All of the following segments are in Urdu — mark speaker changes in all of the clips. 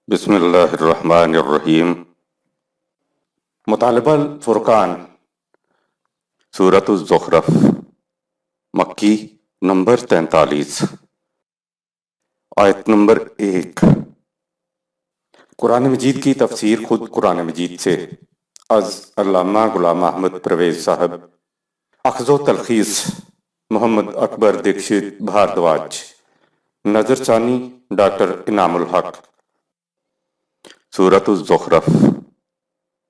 Speaker 1: بسم اللہ الرحمن الرحیم۔ مطالبہ الفرقان، سورۃ الزخرف، مکی، نمبر 43، آیت نمبر 1۔ قرآن مجید کی تفسیر خود قرآن مجید سے از علامہ غلام احمد پرویز صاحب، اخذ و تلخیص محمد اکبر دکشت بھاردواج، نظر ثانی ڈاکٹر انعام الحق۔ سورۃ الزخرف،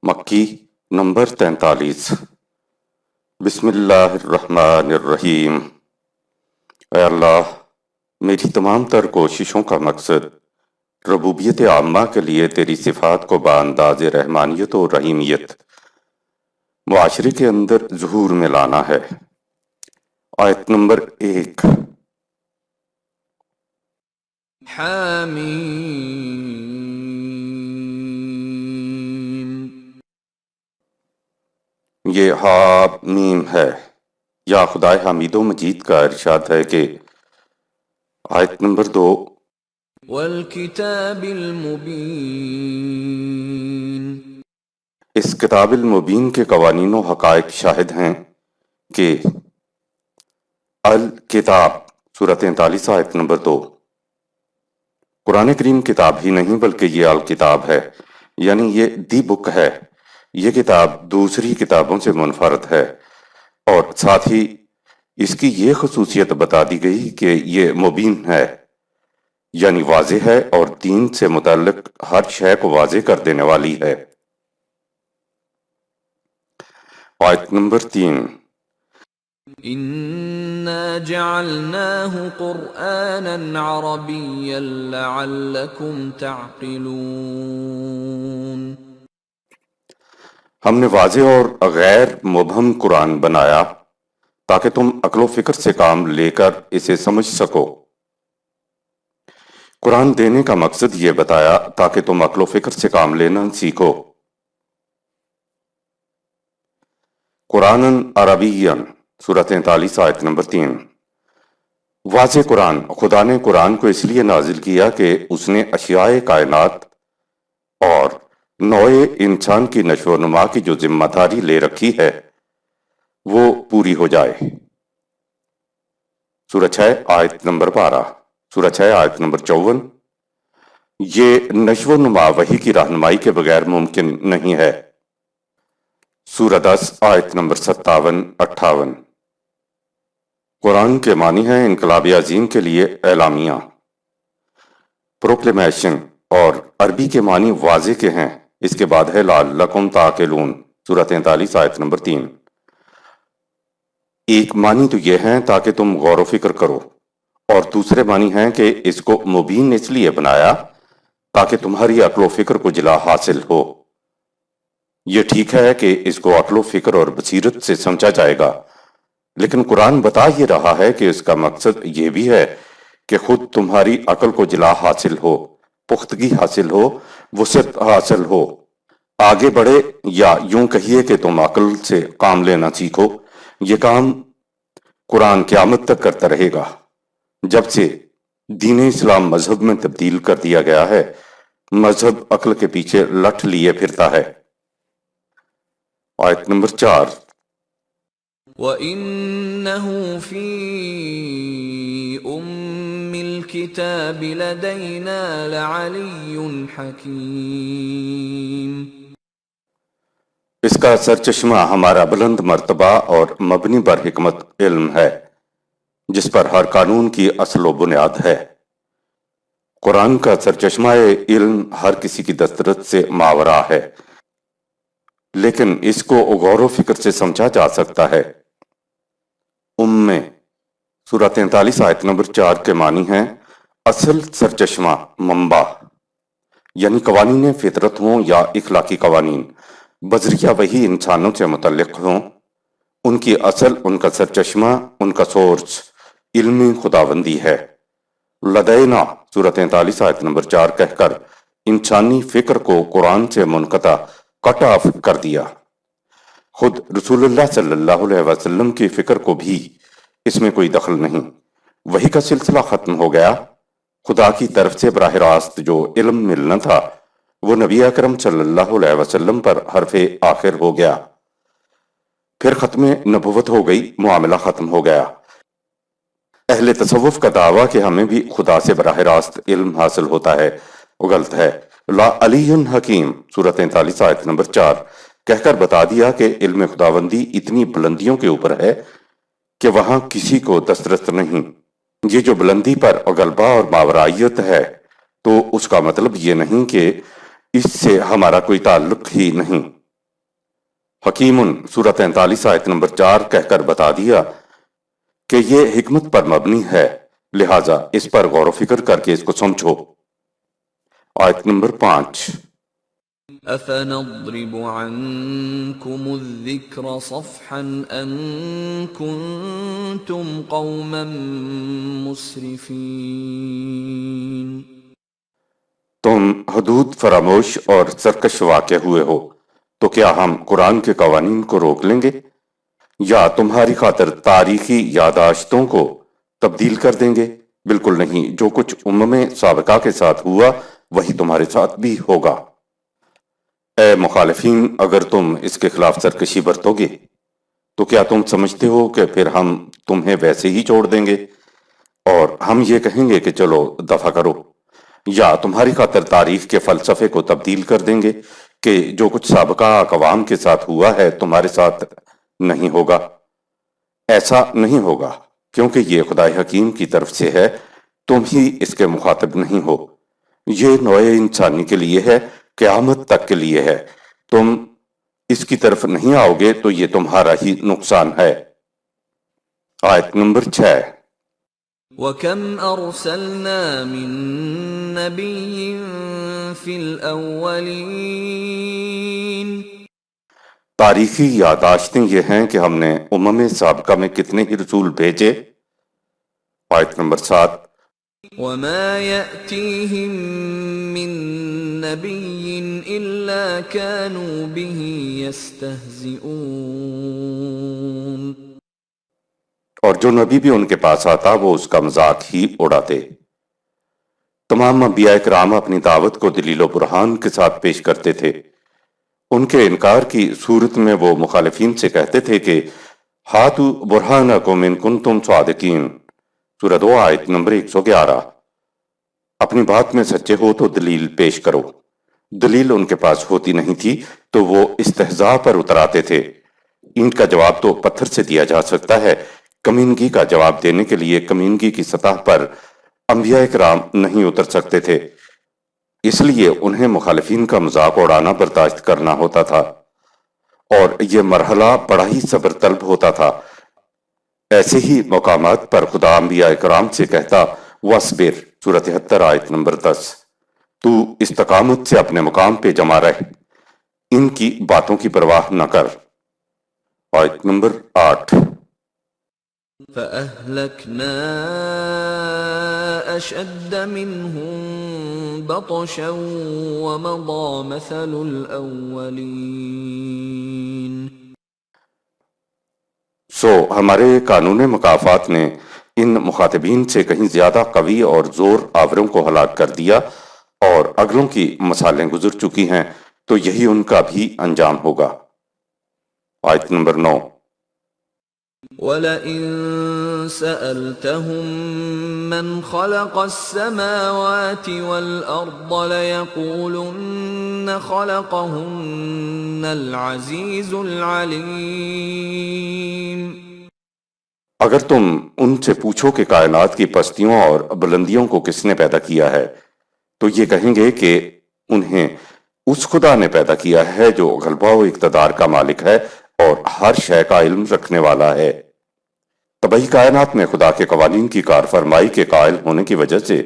Speaker 1: مکی، نمبر 43۔ بسم اللہ الرحمن الرحیم۔ اے اللہ، میری تمام تر کوششوں کا مقصد ربوبیت عامہ کے لیے تیری صفات کو بانداز رحمانیت و رحیمیت معاشرے کے اندر ظہور میں لانا ہے۔ آیت نمبر 1۔
Speaker 2: حامیم،
Speaker 1: یہ حامیم ہے، یا خدائے حمید و مجید کا ارشاد ہے کہ آیت نمبر 2۔
Speaker 2: والکتاب المبین،
Speaker 1: اس کتاب المبین کے قوانین و حقائق شاہد ہیں کہ الکتاب، سورۃ 43 آیت نمبر 2۔ قرآن کریم کتاب ہی نہیں بلکہ یہ الکتاب ہے، یعنی یہ دی بک ہے۔ یہ کتاب دوسری کتابوں سے منفرد ہے، اور ساتھ ہی اس کی یہ خصوصیت بتا دی گئی کہ یہ مبین ہے، یعنی واضح ہے اور دین سے متعلق ہر شے کو واضح کر دینے والی ہے۔ آیت نمبر 3۔
Speaker 2: انا جعلناه قرآنا عربیا لعلکم تعقلون،
Speaker 1: ہم نے واضح اور غیر مبہم قرآن بنایا تاکہ تم عقل و فکر سے کام لے کر اسے سمجھ سکو۔ قرآن دینے کا مقصد یہ بتایا تاکہ تم عقل و فکر سے کام لینا سیکھو۔ قرآن عربین، سورۃ 43 آیت نمبر 3۔ واضح قرآن، خدا نے قرآن کو اس لیے نازل کیا کہ اس نے اشیاء کائنات اور نوع انسان کی نشو و نما کی جو ذمہ داری لے رکھی ہے وہ پوری ہو جائے۔ سورہ 6 آیت نمبر 12، سورہ 6 آیت نمبر 54۔ یہ نشو و نما وحی کی رہنمائی کے بغیر ممکن نہیں ہے۔ سورہ 10 آیت نمبر 57-58۔ قرآن کے معنی ہے انقلاب عظیم کے لیے اعلامیہ، پروکلیمیشن، اور عربی کے معنی واضح کے ہیں۔ اس کے بعد ہے لعلکم تعقلون، سورہ 43 آیت نمبر 3۔ ایک معنی تو یہ ہے تاکہ تم غور و فکر کرو، اور دوسرے معنی ہیں کہ اس کو مبین اس لیے بنایا تاکہ تمہاری عقل و فکر کو جلا حاصل ہو۔ یہ ٹھیک ہے کہ اس کو عقل و فکر اور بصیرت سے سمجھا جائے گا، لیکن قرآن بتا یہ رہا ہے کہ اس کا مقصد یہ بھی ہے کہ خود تمہاری عقل کو جلا حاصل ہو، پختگی حاصل ہو، وسعت حاصل ہو، آگے بڑھے، یا یوں کہیے کہ تم عقل سے کام لینا سیکھو۔ یہ کام قرآن قیامت تک کرتا رہے گا۔ جب سے دین اسلام مذہب میں تبدیل کر دیا گیا ہے، مذہب عقل کے پیچھے لٹ لیے پھرتا ہے۔ آیت نمبر 4۔
Speaker 2: وَإِنَّهُ فِي أُمِّ الْكِتَابِ لَدَيْنَا لَعَلِيٌّ حَكِيمٌ،
Speaker 1: اس کا سرچشمہ ہمارا بلند مرتبہ اور مبنی بر حکمت علم ہے، جس پر ہر قانون کی اصل و بنیاد ہے۔ قرآن کا سرچشمہ علم ہر کسی کی دسترس سے ماورا ہے، لیکن اس کو غور و فکر سے سمجھا جا سکتا ہے۔ سورہ 43 آیت نمبر 4 کے معنی ہیں اصل سرچشمہ، منبع، یعنی قوانین فطرت ہوں یا اخلاقی قوانین، بذریعہ وہی انسانوں سے متعلق ہوں، ان کی اصل، ان کا سرچشمہ، ان کا سورس علمی خداوندی ہے۔ لدینا، سورہ 43 آیت نمبر 4 کہہ کر انسانی فکر کو قرآن سے منقطع، کٹ آف کر دیا۔ خود رسول اللہ صلی اللہ علیہ وسلم کی فکر کو بھی اس میں کوئی دخل نہیں۔ وحی کا سلسلہ ختم ہو گیا، خدا کی طرف سے براہ راست جو علم ملنا تھا وہ نبی اکرم صلی اللہ علیہ وسلم پر حرف آخر ہو گیا، پھر ختم نبوت ہو گئی، معاملہ ختم ہو گیا۔ اہل تصوف کا دعویٰ کہ ہمیں بھی خدا سے براہ راست علم حاصل ہوتا ہے وہ غلط ہے۔ لا علی حکیم سورۃ 43 آیت نمبر 4 کہہ کر بتا دیا کہ علم خداوندی اتنی بلندیوں کے اوپر ہے کہ وہاں کسی کو دسترس نہیں۔ یہ جو بلندی پر غلبہ اور ماورائیت ہے تو اس کا مطلب یہ نہیں کہ اس سے ہمارا کوئی تعلق ہی نہیں۔ حکیم سورۃ 43 آیت نمبر 4 کہہ کر بتا دیا کہ یہ حکمت پر مبنی ہے، لہٰذا اس پر غور و فکر کر کے اس کو سمجھو۔ آیت نمبر 5
Speaker 2: أَفَنَضْرِبُ عَنْكُمُ الذِّكْرَ صَفْحًا أَن كُنتُمْ قَوْمًا مُسْرِفِينَ۔
Speaker 1: تم حدود فراموش اور سرکش واقع ہوئے ہو تو کیا ہم قرآن کے قوانین کو روک لیں گے یا تمہاری خاطر تاریخی یاداشتوں کو تبدیل کر دیں گے؟ بالکل نہیں، جو کچھ امم سابقہ کے ساتھ ہوا وہی تمہارے ساتھ بھی ہوگا۔ اے مخالفین، اگر تم اس کے خلاف سرکشی برتو گے تو کیا تم سمجھتے ہو کہ پھر ہم تمہیں ویسے ہی چھوڑ دیں گے اور ہم یہ کہیں گے کہ چلو دفع کرو، یا تمہاری خاطر تاریخ کے فلسفے کو تبدیل کر دیں گے کہ جو کچھ سابقہ اقوام کے ساتھ ہوا ہے تمہارے ساتھ نہیں ہوگا؟ ایسا نہیں ہوگا، کیونکہ یہ خدائے حکیم کی طرف سے ہے، تم ہی اس کے مخاطب نہیں ہو۔ یہ نوع انسانی کے لیے ہے، قیامت تک کے لیے ہے۔ تم اس کی طرف نہیں آؤ گے تو یہ تمہارا ہی نقصان ہے۔ آیت نمبر 6
Speaker 2: وَكَمْ أَرْسَلْنَا مِن نَّبِيٍّ فِي الْأَوَّلِينَ۔
Speaker 1: تاریخی یاداشتیں یہ ہیں کہ ہم نے امم سابقہ میں کتنے ہی رسول بھیجے۔ آیت نمبر 7
Speaker 2: وَمَا يَأْتِيهِم مِّن نَّبِيٍّ إِلَّا كَانُوا بِهِ يَسْتَهْزِئُونَ۔
Speaker 1: اور جو نبی بھی ان کے پاس آتا وہ اس کا مذاق ہی اڑاتے۔ تمام انبیاء کرام اپنی دعوت کو دلیل و برہان کے ساتھ پیش کرتے تھے۔ ان کے انکار کی صورت میں وہ مخالفین سے کہتے تھے کہ ہاتوا برہانکم ان کنتم صادقین، سورہ 2 آیت نمبر 111۔ اپنی بات میں سچے ہو تو دلیل پیش کرو۔ دلیل ان کے پاس ہوتی نہیں تھی تو وہ استہزاء پر اتراتے تھے۔ اینٹ کا جواب تو پتھر سے دیا جا سکتا ہے، کمینگی کا جواب دینے کے لیے کمینگی کی سطح پر انبیاء کرام نہیں اتر سکتے تھے، اس لیے انہیں مخالفین کا مذاق اڑانا برداشت کرنا ہوتا تھا، اور یہ مرحلہ بڑا ہی صبر طلب ہوتا تھا۔ ایسے ہی مقامات پر خدا انبیاء کرام سے کہتا وَاصْبِرْ سورہ 73 آیت نمبر 10، تو استقامت سے اپنے مقام پہ جمع رہ، ان کی باتوں کی پرواہ نہ کر۔ آیت نمبر 8
Speaker 2: فَأَهْلَكْنَا أَشَدَّ مِنْهُمْ بَطْشًا وَمَضَىٰ مَثَلُ الْأَوَّلِينَ۔
Speaker 1: سو ہمارے قانون مکافات نے ان مخاطبین سے کہیں زیادہ قوی اور زور آوروں کو ہلاک کر دیا، اور اگلوں کی مثالیں گزر چکی ہیں تو یہی ان کا بھی انجام ہوگا۔ آیت نمبر 9
Speaker 2: وَلَئِن سَأَلْتَهُم مَّنْ خَلَقَ السَّمَاوَاتِ وَالْأَرْضَ لَيَقُولُنَّ خَلَقَهُنَّ الْعَزِيزُ الْعَلِيمُ۔
Speaker 1: اگر تم ان سے پوچھو کہ کائنات کی پستیوں اور بلندیوں کو کس نے پیدا کیا ہے تو یہ کہیں گے کہ انہیں اس خدا نے پیدا کیا ہے جو غلبہ و اقتدار کا مالک ہے اور ہر شے کا علم رکھنے والا ہے۔ طبعی کائنات میں خدا کے قوانین کی کار فرمائی کے قائل ہونے کی وجہ سے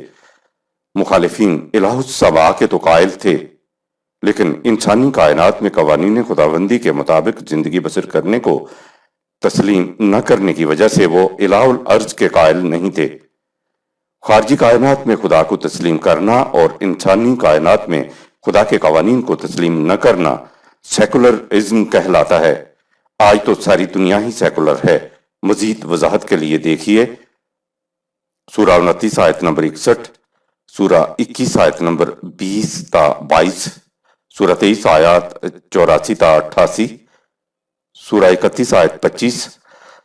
Speaker 1: مخالفین الہ السما کے تو قائل تھے، لیکن انسانی کائنات میں قوانین خداوندی کے مطابق زندگی بسر کرنے کو تسلیم نہ کرنے کی وجہ سے وہ الہ الارض کے قائل نہیں تھے۔ خارجی کائنات میں خدا کو تسلیم کرنا اور انسانی کائنات میں خدا کے قوانین کو تسلیم نہ کرنا سیکولرزم کہلاتا ہے۔ آج تو ساری دنیا ہی سیکولر ہے۔ مزید وضاحت کے لیے دیکھیے سورہ 29 آیت نمبر 61 سورہ 21 آیت نمبر 20 تا 22، سورہ 23 آیات 84 تا 88، سورہ 31 آیت 25،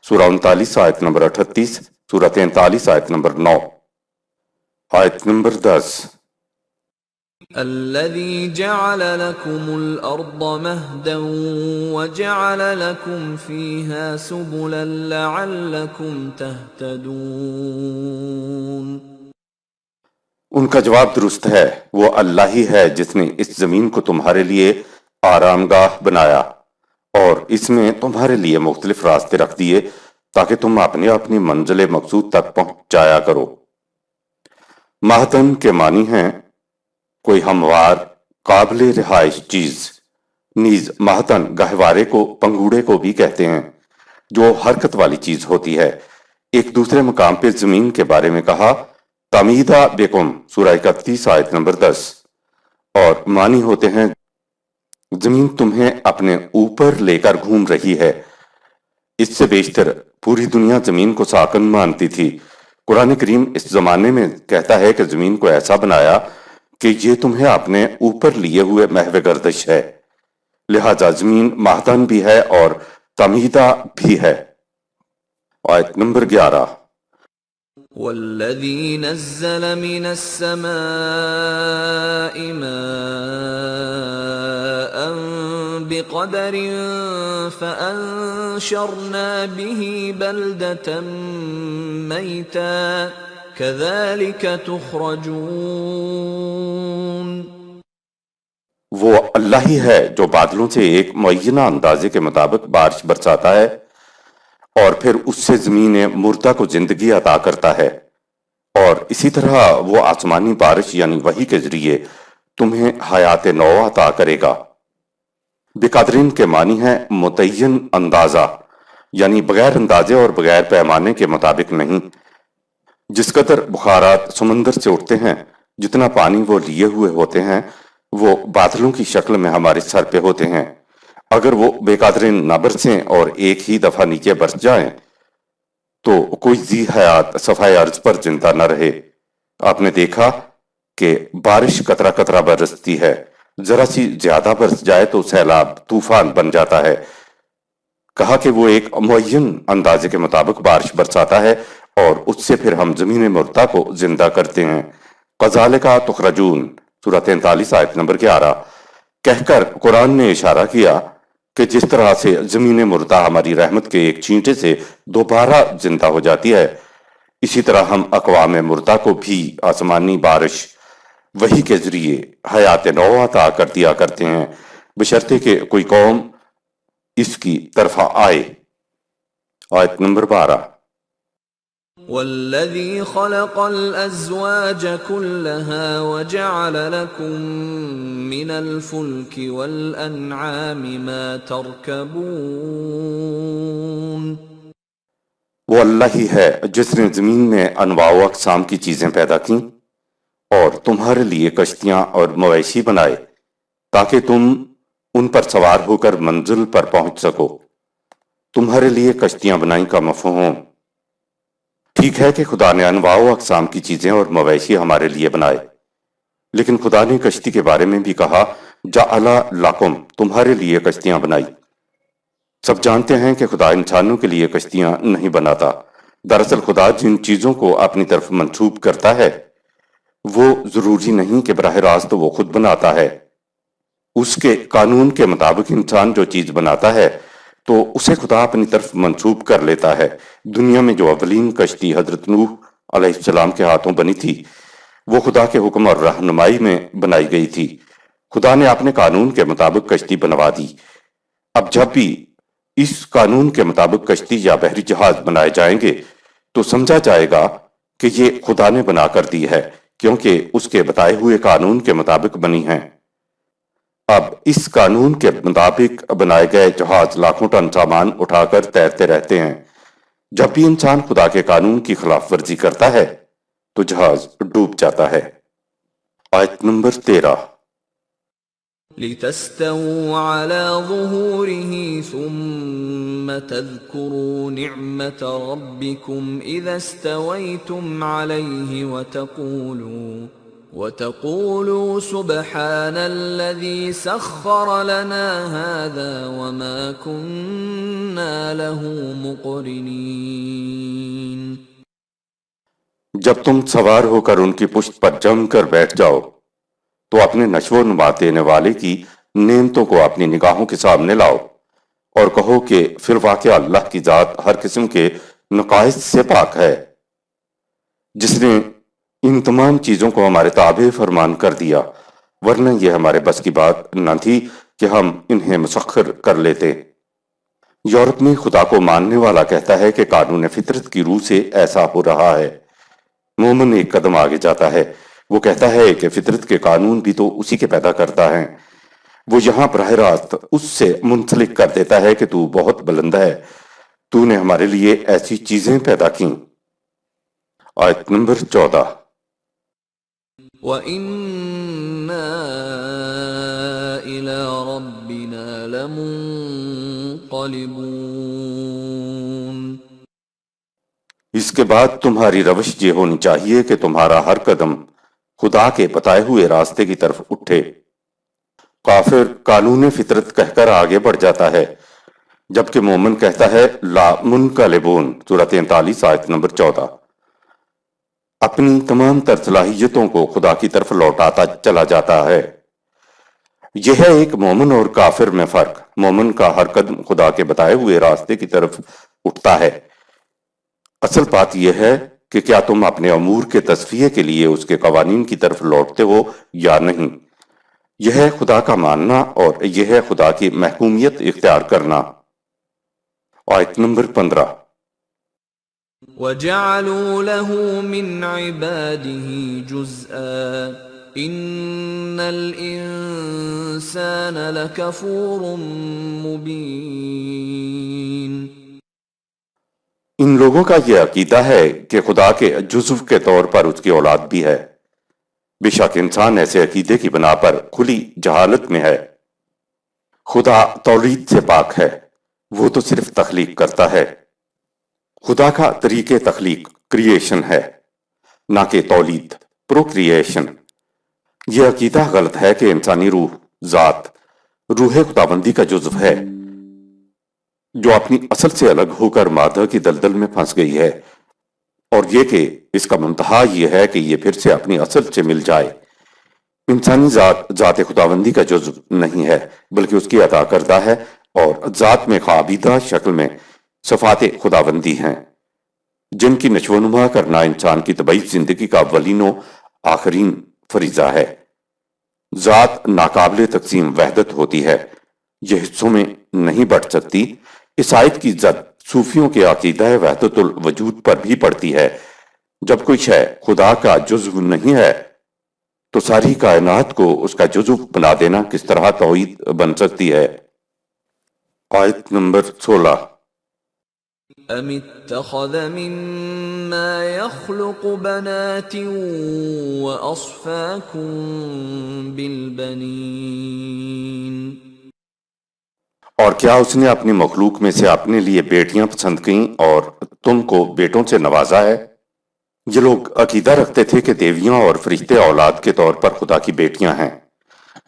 Speaker 1: سورہ 39 آیت نمبر 38، سورہ 43 آیت نمبر 9۔ آیت نمبر 10۔
Speaker 2: الذي جعل لكم الأرض مهدا وجعل لكم فيها سبلا لعلكم تهتدون۔
Speaker 1: ان کا جواب درست ہے، وہ اللہ ہی ہے جس نے اس زمین کو تمہارے لیے آرام گاہ بنایا اور اس میں تمہارے لیے مختلف راستے رکھ دیے تاکہ تم اپنی اپنی منزل مقصود تک پہنچ جایا کرو۔ مہدن کے معنی ہیں کوئی ہموار قابل رہائش چیز، نیز مہدن گہوارے کو پنگوڑے کو بھی کہتے ہیں جو حرکت والی چیز ہوتی ہے۔ ایک دوسرے مقام پہ زمین کے بارے میں کہا تمیدہ بیکم، سورہ 31 آیت نمبر 10، اور معنی ہوتے ہیں زمین تمہیں اپنے اوپر لے کر گھوم رہی ہے۔ اس سے بیشتر پوری دنیا زمین کو ساکن مانتی تھی۔ قرآن کریم اس زمانے میں کہتا ہے کہ زمین کو ایسا بنایا کہ یہ تمہیں اپنے اوپر لیے ہوئے محو گردش ہے، لہذا زمین مہدن بھی ہے اور تمیدہ بھی ہے۔ آیت نمبر 11۔
Speaker 2: والذي نزل من السماء ماء بقدر فأنشرنا به بلدة ميتا كذلك تخرجون۔
Speaker 1: وہ اللہ ہی ہے جو بادلوں سے ایک معینہ اندازے کے مطابق بارش برساتا ہے اور پھر اس سے زمین مردہ کو زندگی عطا کرتا ہے، اور اسی طرح وہ آسمانی بارش یعنی وحی کے ذریعے تمہیں حیات نو عطا کرے گا۔ بقدرین کے معنی ہے متعین اندازہ، یعنی بغیر اندازے اور بغیر پیمانے کے مطابق نہیں۔ جس قدر بخارات سمندر سے اٹھتے ہیں، جتنا پانی وہ لیے ہوئے ہوتے ہیں وہ بادلوں کی شکل میں ہمارے سر پہ ہوتے ہیں۔ اگر وہ بے قدرین نہ برسیں اور ایک ہی دفعہ نیچے برس جائیں تو کوئی ذی حیات صفحہ ارض پر زندہ نہ رہے۔ آپ نے دیکھا کہ بارش قطرہ قطرہ برستی ہے، ذرا سی زیادہ برس جائے تو سیلاب طوفان بن جاتا ہے۔ کہا کہ وہ ایک معین اندازے کے مطابق بارش برساتا ہے اور اس سے پھر ہم زمین مردہ کو زندہ کرتے ہیں۔ کذالک تخرجون، سورہ 43 آیت نمبر 11۔ کہہ کر قرآن نے اشارہ کیا کہ جس طرح سے زمین مردہ ہماری رحمت کے ایک چینٹے سے دوبارہ زندہ ہو جاتی ہے، اسی طرح ہم اقوام مردہ کو بھی آسمانی بارش وحی کے ذریعے حیات نو عطا کر دیا کرتے ہیں، بشرطے کہ کوئی قوم اس کی طرف آئے۔ آیت نمبر 12۔
Speaker 2: والذي خلق الأزواج كلها وجعل لكم من الفلك والأنعام ما تركبون۔
Speaker 1: وہ اللہ ہی ہے جس نے زمین میں انواع و اقسام کی چیزیں پیدا کیں اور تمہارے لیے کشتیاں اور مویشی بنائے تاکہ تم ان پر سوار ہو کر منزل پر پہنچ سکو۔ تمہارے لیے کشتیاں بنائیں کا مفہوم۔ ٹھیک ہے کہ خدا نے انواع و اقسام کی چیزیں اور مویشی ہمارے لیے بنائے، لیکن خدا نے کشتی کے بارے میں بھی کہا جعل لکم، تمہارے لیے کشتیاں بنائی۔ سب جانتے ہیں کہ خدا انسانوں کے لیے کشتیاں نہیں بناتا۔ دراصل خدا جن چیزوں کو اپنی طرف منسوب کرتا ہے وہ ضروری نہیں کہ براہ راست وہ خود بناتا ہے۔ اس کے قانون کے مطابق انسان جو چیز بناتا ہے تو اسے خدا اپنی طرف منسوب کر لیتا ہے۔ دنیا میں جو اولین کشتی حضرت نوح علیہ السلام کے ہاتھوں بنی تھی وہ خدا کے حکم اور رہنمائی میں بنائی گئی تھی۔ خدا نے اپنے قانون کے مطابق کشتی بنوا دی۔ اب جب بھی اس قانون کے مطابق کشتی یا بحری جہاز بنائے جائیں گے تو سمجھا جائے گا کہ یہ خدا نے بنا کر دی ہے، کیونکہ اس کے بتائے ہوئے قانون کے مطابق بنی ہیں۔ اب اس قانون کے مطابق بنائے گئے جہاز لاکھوں ٹن سامان اٹھا کر تیرتے رہتے ہیں۔ جب بھی انسان خدا کے قانون کی خلاف ورزی کرتا ہے تو جہاز ڈوب جاتا ہے۔ آیت نمبر 13۔
Speaker 2: لِتَسْتَوُوا عَلَى ظُهُورِهِ ثُمَّ تَذْكُرُوا نِعْمَةَ رَبِّكُمْ إِذَا اسْتَوَيْتُمْ عَلَيْهِ وَتَقُولُوا سُبْحَانَ الَّذِي سَخَّرَ لَنَا هَذَا وَمَا كُنَّا لَهُ مُقْرِنِينَ۔
Speaker 1: جب تم سوار ہو کر ان کی پشت پر جم کر بیٹھ جاؤ تو اپنے نشو و نما دینے والے کی نعمتوں کو اپنی نگاہوں کے سامنے لاؤ اور کہو کہ فی الواقع اللہ کی ذات ہر قسم کے نقائص سے پاک ہے، جس نے ان تمام چیزوں کو ہمارے تابع فرمان کر دیا، ورنہ یہ ہمارے بس کی بات نہ تھی کہ ہم انہیں مسخر کر لیتے۔ یورپ میں خدا کو ماننے والا کہتا ہے کہ قانون فطرت کی روح سے ایسا ہو رہا ہے۔ مومن ایک قدم آگے جاتا ہے، وہ کہتا ہے کہ فطرت کے قانون بھی تو اسی کے پیدا کرتا ہے۔ وہ یہاں براہ راست اس سے منسلک کر دیتا ہے کہ تو بہت بلند ہے، تو نے ہمارے لیے ایسی چیزیں پیدا کیں۔ آیت نمبر 14۔
Speaker 2: وَإِنَّا إِلَىٰ رَبِّنَا لَمُنقَلِبُونَ۔
Speaker 1: اس کے بعد تمہاری روش یہ ہونی چاہیے کہ تمہارا ہر قدم خدا کے بتائے ہوئے راستے کی طرف اٹھے۔ کافر قانون فطرت کہہ کر آگے بڑھ جاتا ہے، جبکہ مومن کہتا ہے لا منقلبون، سورۃ 43 آیت نمبر 14۔ اپنی تمام تر صلاحیتوں کو خدا کی طرف لوٹاتا چلا جاتا ہے۔ یہ ہے ایک مومن اور کافر میں فرق۔ مومن کا ہر قدم خدا کے بتائے ہوئے راستے کی طرف اٹھتا ہے۔ اصل بات یہ ہے کہ کیا تم اپنے امور کے تصفیے کے لیے اس کے قوانین کی طرف لوٹتے ہو یا نہیں۔ یہ ہے خدا کا ماننا اور یہ ہے خدا کی محکومیت اختیار کرنا۔ آیت نمبر 15۔
Speaker 2: وَجَعَلُوا لَهُ مِنْ عِبَادِهِ جُزْءًا إِنَّ الْإِنسَانَ لَكَفُورٌ مُبِينٌ۔
Speaker 1: ان لوگوں کا یہ عقیدہ ہے کہ خدا کے جزو کے طور پر اس کی اولاد بھی ہے۔ بے شک انسان ایسے عقیدے کی بنا پر کھلی جہالت میں ہے۔ خدا تولید سے پاک ہے، وہ تو صرف تخلیق کرتا ہے۔ خدا کا طریقے تخلیق کریشن ہے، نہ کہ تولید پروکریشن۔ یہ عقیدہ غلط ہے کہ انسانی روح ذات روح خداوندی کا جزو ہے، جو اپنی اصل سے الگ ہو کر مادہ کی دلدل میں پھنس گئی ہے، اور یہ کہ اس کا منتہا یہ ہے کہ یہ پھر سے اپنی اصل سے مل جائے۔ انسانی ذات خداوندی کا جزو نہیں ہے، بلکہ اس کی عطا کردہ ہے، اور ذات میں خوابیدہ شکل میں صفات خداوندی ہیں، جن کی نشو و نما کرنا انسان کی طبعی زندگی کا اولین و آخرین فریضہ ہے۔ ذات ناقابل تقسیم وحدت ہوتی ہے، یہ حصوں میں نہیں بٹ سکتی۔ اس آیت کی زد صوفیوں کے عقیدہ وحدت الوجود پر بھی پڑتی ہے۔ جب کوئی شے خدا کا جزو نہیں ہے تو ساری کائنات کو اس کا جزو بنا دینا کس طرح توحید بن سکتی ہے۔ آیت نمبر 16۔
Speaker 2: أَمِ اتَّخَذَ مِمَّا يَخْلُقُ بَنَاتٍ وَأَصْفَاكُم بِالْبَنِينَ۔
Speaker 1: اور کیا اس نے اپنی مخلوق میں سے اپنے لیے بیٹیاں پسند کیں اور تم کو بیٹوں سے نوازا ہے؟ یہ لوگ عقیدہ رکھتے تھے کہ دیویاں اور فرشتے اولاد کے طور پر خدا کی بیٹیاں ہیں۔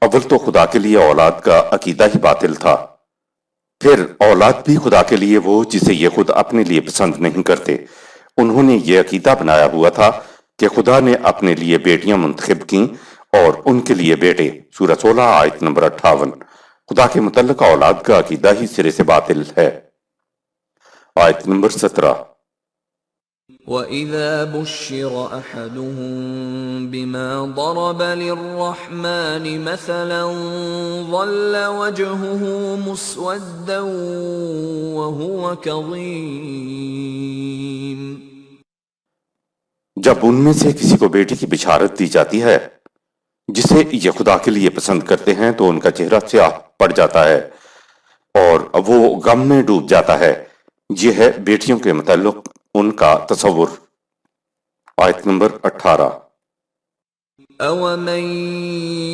Speaker 1: اول تو خدا کے لیے اولاد کا عقیدہ ہی باطل تھا، پھر اولاد بھی خدا کے لیے وہ جسے یہ خود اپنے لیے پسند نہیں کرتے۔ انہوں نے یہ عقیدہ بنایا ہوا تھا کہ خدا نے اپنے لیے بیٹیاں منتخب کیں اور ان کے لیے بیٹے، سورہ 16 آیت نمبر 58۔ خدا کے متعلق اولاد کا عقیدہ ہی سرے سے باطل ہے۔ آیت نمبر 17۔
Speaker 2: وَإِذَا بُشِّرَ أَحَدُهُم بِمَا ضَرَبَ لِلرَّحْمَنِ مَثَلًا ظَلَّ وَجْهُهُ مُسْوَدًّا وَهُوَ كَظِيمٌ۔
Speaker 1: جب ان میں سے کسی کو بیٹی کی بشارت دی جاتی ہے جسے یہ خدا کے لیے پسند کرتے ہیں تو ان کا چہرہ سیاہ پڑ جاتا ہے اور وہ غم میں ڈوب جاتا ہے۔ یہ ہے بیٹیوں کے متعلق ان کا تصور۔ آیت نمبر 18۔
Speaker 2: أَوَمَن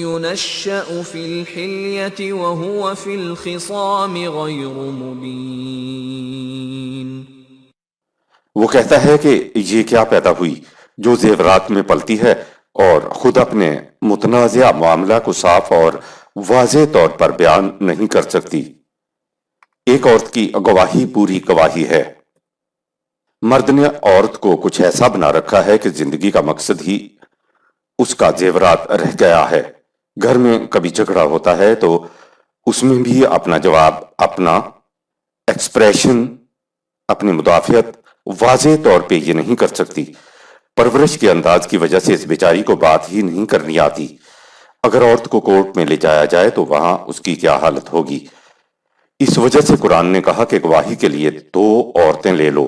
Speaker 2: يُنَشَّأُ فِي الْحِلْيَةِ وَهُوَ فِي الْخِصَامِ غَيْرُ مُبِينٍ۔
Speaker 1: وہ کہتا ہے کہ یہ کیا پیدا ہوئی جو زیورات میں پلتی ہے اور خود اپنے متنازع معاملہ کو صاف اور واضح طور پر بیان نہیں کر سکتی۔ ایک عورت کی گواہی پوری گواہی ہے۔ مرد نے عورت کو کچھ ایسا بنا رکھا ہے کہ زندگی کا مقصد ہی اس کا زیورات رہ گیا ہے۔ گھر میں کبھی جھگڑا ہوتا ہے تو اس میں بھی اپنا جواب، اپنا ایکسپریشن، اپنی مدافعت واضح طور پہ یہ نہیں کر سکتی۔ پرورش کے انداز کی وجہ سے اس بیچاری کو بات ہی نہیں کرنی آتی۔ اگر عورت کو کورٹ میں لے جایا جائے تو وہاں اس کی کیا حالت ہوگی۔ اس وجہ سے قرآن نے کہا کہ گواہی کے لیے 2 عورتیں لے لو،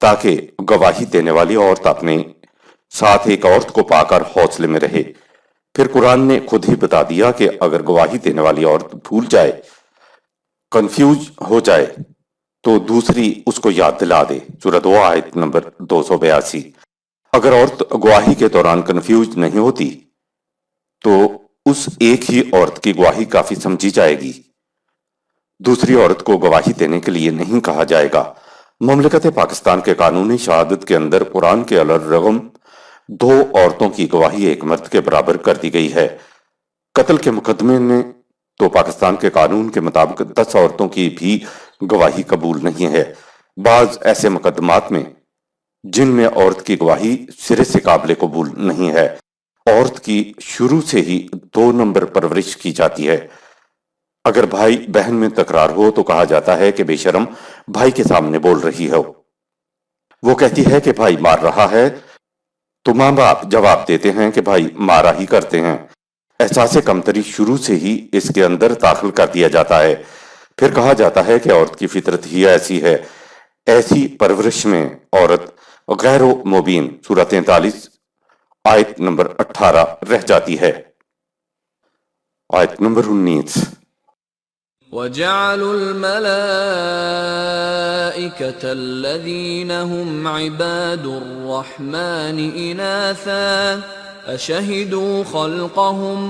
Speaker 1: تاکہ گواہی دینے والی عورت اپنے ساتھ ایک عورت کو پا کر حوصلے میں رہے۔ پھر قرآن نے خود ہی بتا دیا کہ اگر گواہی دینے والی عورت بھول جائے، کنفیوز ہو جائے، تو دوسری اس کو یاد دلا دے۔ سورہ 2 آیت نمبر 282۔ اگر عورت گواہی کے دوران کنفیوز نہیں ہوتی تو اس ایک ہی عورت کی گواہی کافی سمجھی جائے گی، دوسری عورت کو گواہی دینے کے لیے نہیں کہا جائے گا۔ مملکت پاکستان کے قانونی شہادت کے اندر قرآن کے الرغم 2 عورتوں کی گواہی ایک مرد کے برابر کر دی گئی ہے۔ قتل کے مقدمے میں تو پاکستان کے قانون کے مطابق 10 عورتوں کی بھی گواہی قبول نہیں ہے۔ بعض ایسے مقدمات میں جن میں عورت کی گواہی سرے سے قابل قبول نہیں ہے، عورت کی شروع سے ہی 2 نمبر پرورش کی جاتی ہے۔ اگر بھائی بہن میں تکرار ہو تو کہا جاتا ہے کہ بے شرم بھائی کے سامنے بول رہی ہو۔ وہ کہتی ہے کہ بھائی مار رہا ہے تو ماں باپ جواب دیتے ہیں کہ بھائی مارا ہی کرتے ہیں۔ احساس کمتری شروع سے ہی اس کے اندر داخل کر دیا جاتا ہے۔ پھر کہا جاتا ہے کہ عورت کی فطرت ہی ایسی ہے۔ ایسی پرورش میں عورت غیر و مبین سورہ 43 آیت نمبر 18 رہ جاتی ہے۔ آیت نمبر 19۔
Speaker 2: وَجَعَلُوا الْمَلَائِكَةَ الَّذِينَ هُمْ عِبَادُ الرَّحْمَنِ إِنَاثًا أَشَهِدُوا خَلْقَهُمْ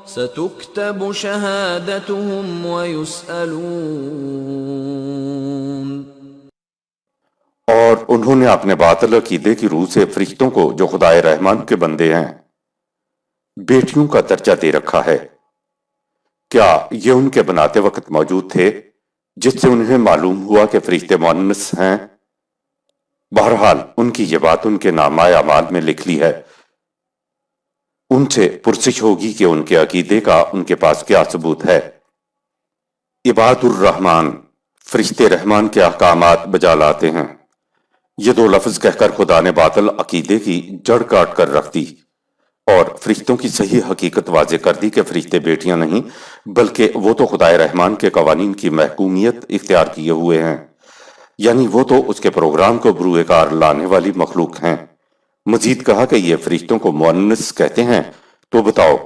Speaker 2: سَتُكْتَبُ شَهَادَتُهُمْ وَيُسْأَلُونَ۔
Speaker 1: اور انہوں نے اپنے باطل عقیدے کی روح سے فرشتوں کو جو خدائے رحمان کے بندے ہیں بیٹیوں کا درجہ دے رکھا ہے۔ کیا یہ ان کے بناتے وقت موجود تھے جس سے انہیں معلوم ہوا کہ فرشتے مؤنث ہیں؟ بہرحال ان کی یہ بات ان کے نامہ اعمال میں لکھ لی ہے۔ ان سے پرسش ہوگی کہ ان کے عقیدے کا ان کے پاس کیا ثبوت ہے۔ عباد الرحمن، فرشتے رحمان کے احکامات بجا لاتے ہیں۔ یہ 2 لفظ کہہ کر خدا نے باطل عقیدے کی جڑ کاٹ کر رکھ دی اور فرشتوں کی صحیح حقیقت واضح کر دی کہ فرشتے بیٹیاں نہیں بلکہ وہ تو خدائے رحمان کے قوانین کی محکومیت اختیار کیے ہوئے ہیں، یعنی وہ تو اس کے پروگرام کو بروئے کار لانے والی مخلوق ہیں۔ مزید کہا کہ یہ فرشتوں کو مؤنث کہتے ہیں تو بتاؤ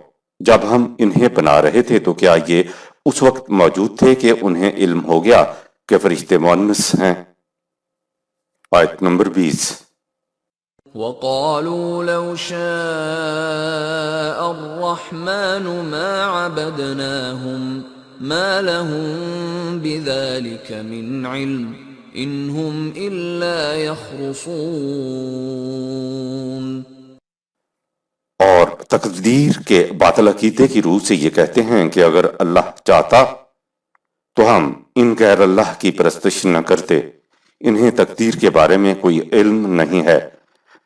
Speaker 1: جب ہم انہیں بنا رہے تھے تو کیا یہ اس وقت موجود تھے کہ انہیں علم ہو گیا کہ فرشتے مؤنث ہیں؟ آیت نمبر 20۔
Speaker 2: وَقَالُوا لَوْ شَاءَ الرَّحْمَنُ مَا عَبَدْنَاهُمْ مَا لَهُم بِذَلِكَ مِنْ عِلْمٍ إِنْ هُمْ إِلَّا يَخْرُصُونَ۔
Speaker 1: اور تقدیر کے باطل عقیدے کی روح سے یہ کہتے ہیں کہ اگر اللہ چاہتا تو ہم ان غیر اللہ کی پرستش نہ کرتے، انہیں تقدیر کے بارے میں کوئی علم نہیں ہے،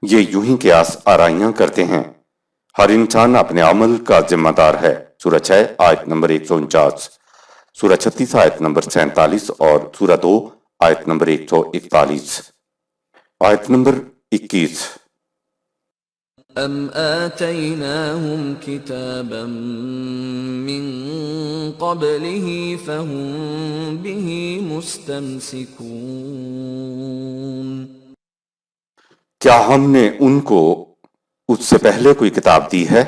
Speaker 1: یہ یوں ہی قیاس آرائیاں کرتے ہیں۔ ہر انسان اپنے عمل کا ذمہ دار ہے۔ سورہ 6 آیت نمبر 149، سورہ 36 آیت نمبر 47 اور سورہ 2 آیت نمبر 141۔ آیت نمبر 21۔
Speaker 2: أَمْ آتَيْنَاهُمْ كِتَابًا مِّن قَبْلِهِ فَهُمْ بِهِ مُسْتَمْسِكُونَ۔
Speaker 1: کیا ہم نے ان کو اس سے پہلے کوئی کتاب دی ہے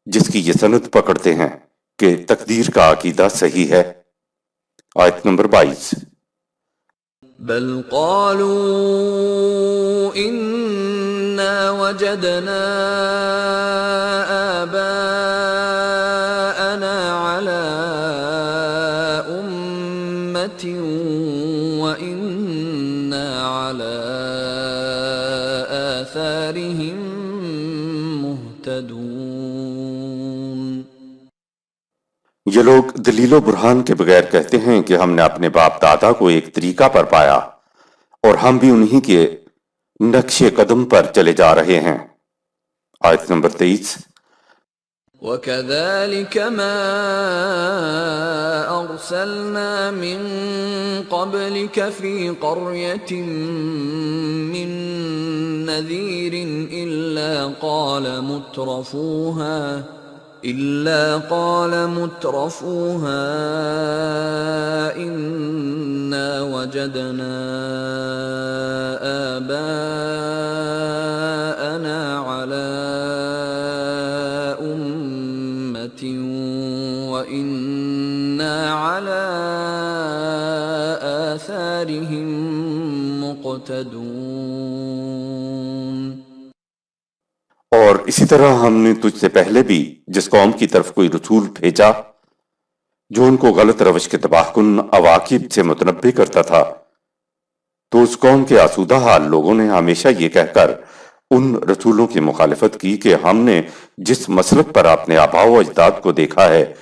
Speaker 1: جس کی یہ سند پکڑتے ہیں کہ تقدیر کا عقیدہ صحیح ہے؟ آیت نمبر 22۔
Speaker 2: بل قالوا إنا وجدنا آباءنا على أمة وإنا على آثارهم مهتدون۔
Speaker 1: یہ لوگ دلیل و برہان کے بغیر کہتے ہیں کہ ہم نے اپنے باپ دادا کو ایک طریقہ پر پایا اور ہم بھی انہی کے نقش قدم پر چلے جا رہے ہیں۔ آیت نمبر 23۔
Speaker 2: وَكَذَلِكَ مَا أَرْسَلْنَا مِن قَبْلِكَ فِي قَرْيَةٍ مِّن نَّذِيرٍ إِلَّا قَالَ مُتْرَفُوهَا إِنَّا وَجَدْنَا آبَاءَنَا عَلَىٰ أُمَّةٍ وَإِنَّا عَلَىٰ آثَارِهِم مُقْتَدُونَ۔
Speaker 1: اور اسی طرح ہم نے تجھ سے پہلے بھی جس قوم کی طرف کوئی رسول بھیجا جو ان کو غلط روش کے تباہ کن عواقب سے متنبع کرتا تھا، تو اس قوم کے آسودہ حال لوگوں نے ہمیشہ یہ کہہ کر ان رسولوں کی مخالفت کی کہ ہم نے جس مسلک پر اپنے آباء و اجداد کو دیکھا ہے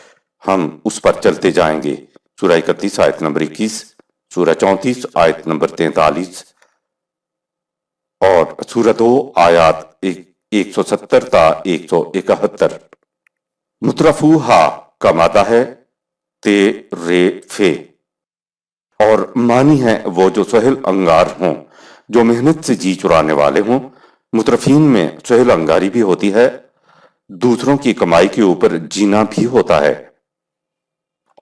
Speaker 1: ہم اس پر چلتے جائیں گے۔ سورہ 31 آیت نمبر 21، سورہ 34 آیت نمبر 43 اور سورہ 2 آیات 170 تا 171۔ مترفوہا کا مادہ ہے تیرفے اور معنی ہے وہ جو سہل انگار ہوں، جو محنت سے جی چرانے والے ہوں۔ مترفین میں سہل انگاری بھی ہوتی ہے، دوسروں کی کمائی کے اوپر جینا بھی ہوتا ہے۔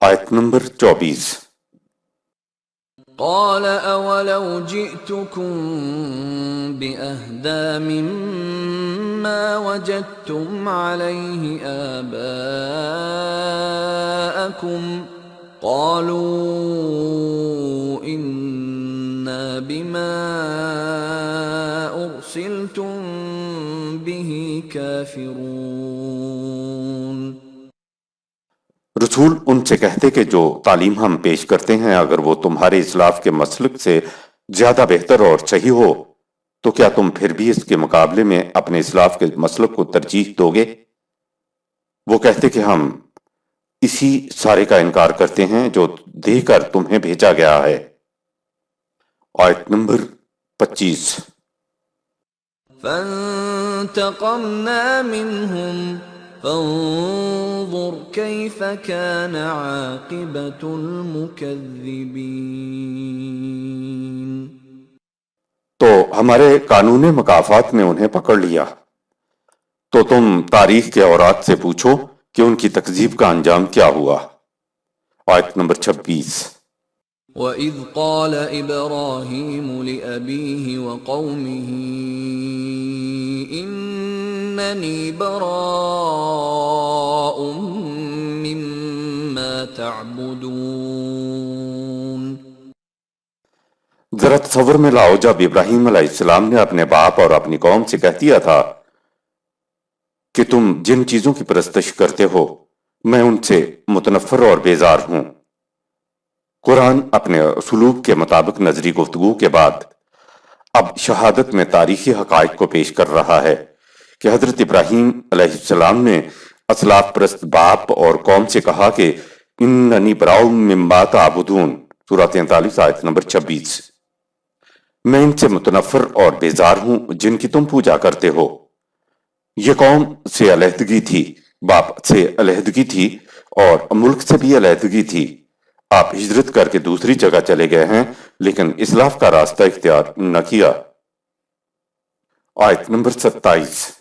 Speaker 1: آیت نمبر 24۔
Speaker 2: قال اولو جئتكم بأهدى مما وجدتم عليه آباءكم قالوا إنا بما أرسلتم به كافرون۔
Speaker 1: رسول ان سے کہتے کہ جو تعلیم ہم پیش کرتے ہیں اگر وہ تمہارے اسلاف کے مسلک سے زیادہ بہتر اور صحیح ہو تو کیا تم پھر بھی اس کے مقابلے میں اپنے اسلاف کے مسلک کو ترجیح دو گے؟ وہ کہتے کہ ہم اسی سارے کا انکار کرتے ہیں جو دے کر تمہیں بھیجا گیا ہے۔ آیت نمبر 25۔
Speaker 2: فانتقمنا منهم فانظر كيف كان عاقبة المكذبين۔
Speaker 1: تو ہمارے قانون مکافات نے انہیں پکڑ لیا، تو تم تاریخ کے اوراق سے پوچھو کہ ان کی تکذیب کا انجام کیا ہوا۔ آیت نمبر 26۔
Speaker 2: وَإِذْ قَالَ إِبْرَاهِيمُ لِأَبِيهِ وَقَوْمِهِ إِنَّنِي بَرَاءٌ مِّمَّا تَعْبُدُونَ۔
Speaker 1: ذرا تصور میں لاؤ جب ابراہیم علیہ السلام نے اپنے باپ اور اپنی قوم سے کہہ دیا تھا کہ تم جن چیزوں کی پرستش کرتے ہو میں ان سے متنفر اور بیزار ہوں۔ قرآن اپنے اسلوب کے مطابق نظری گفتگو کے بعد اب شہادت میں تاریخی حقائق کو پیش کر رہا ہے کہ حضرت ابراہیم علیہ السلام نے اسلاف پرست باپ اور قوم سے کہا کہ اننی براء مما تعبدون، سورہ 43 آیت نمبر 26۔ میں ان سے متنفر اور بیزار ہوں جن کی تم پوجا کرتے ہو۔ یہ قوم سے علیحدگی تھی، باپ سے علیحدگی تھی اور ملک سے بھی علیحدگی تھی۔ آپ ہجرت کر کے دوسری جگہ چلے گئے ہیں لیکن اسلاف کا راستہ اختیار نہ کیا۔ آیت نمبر 27۔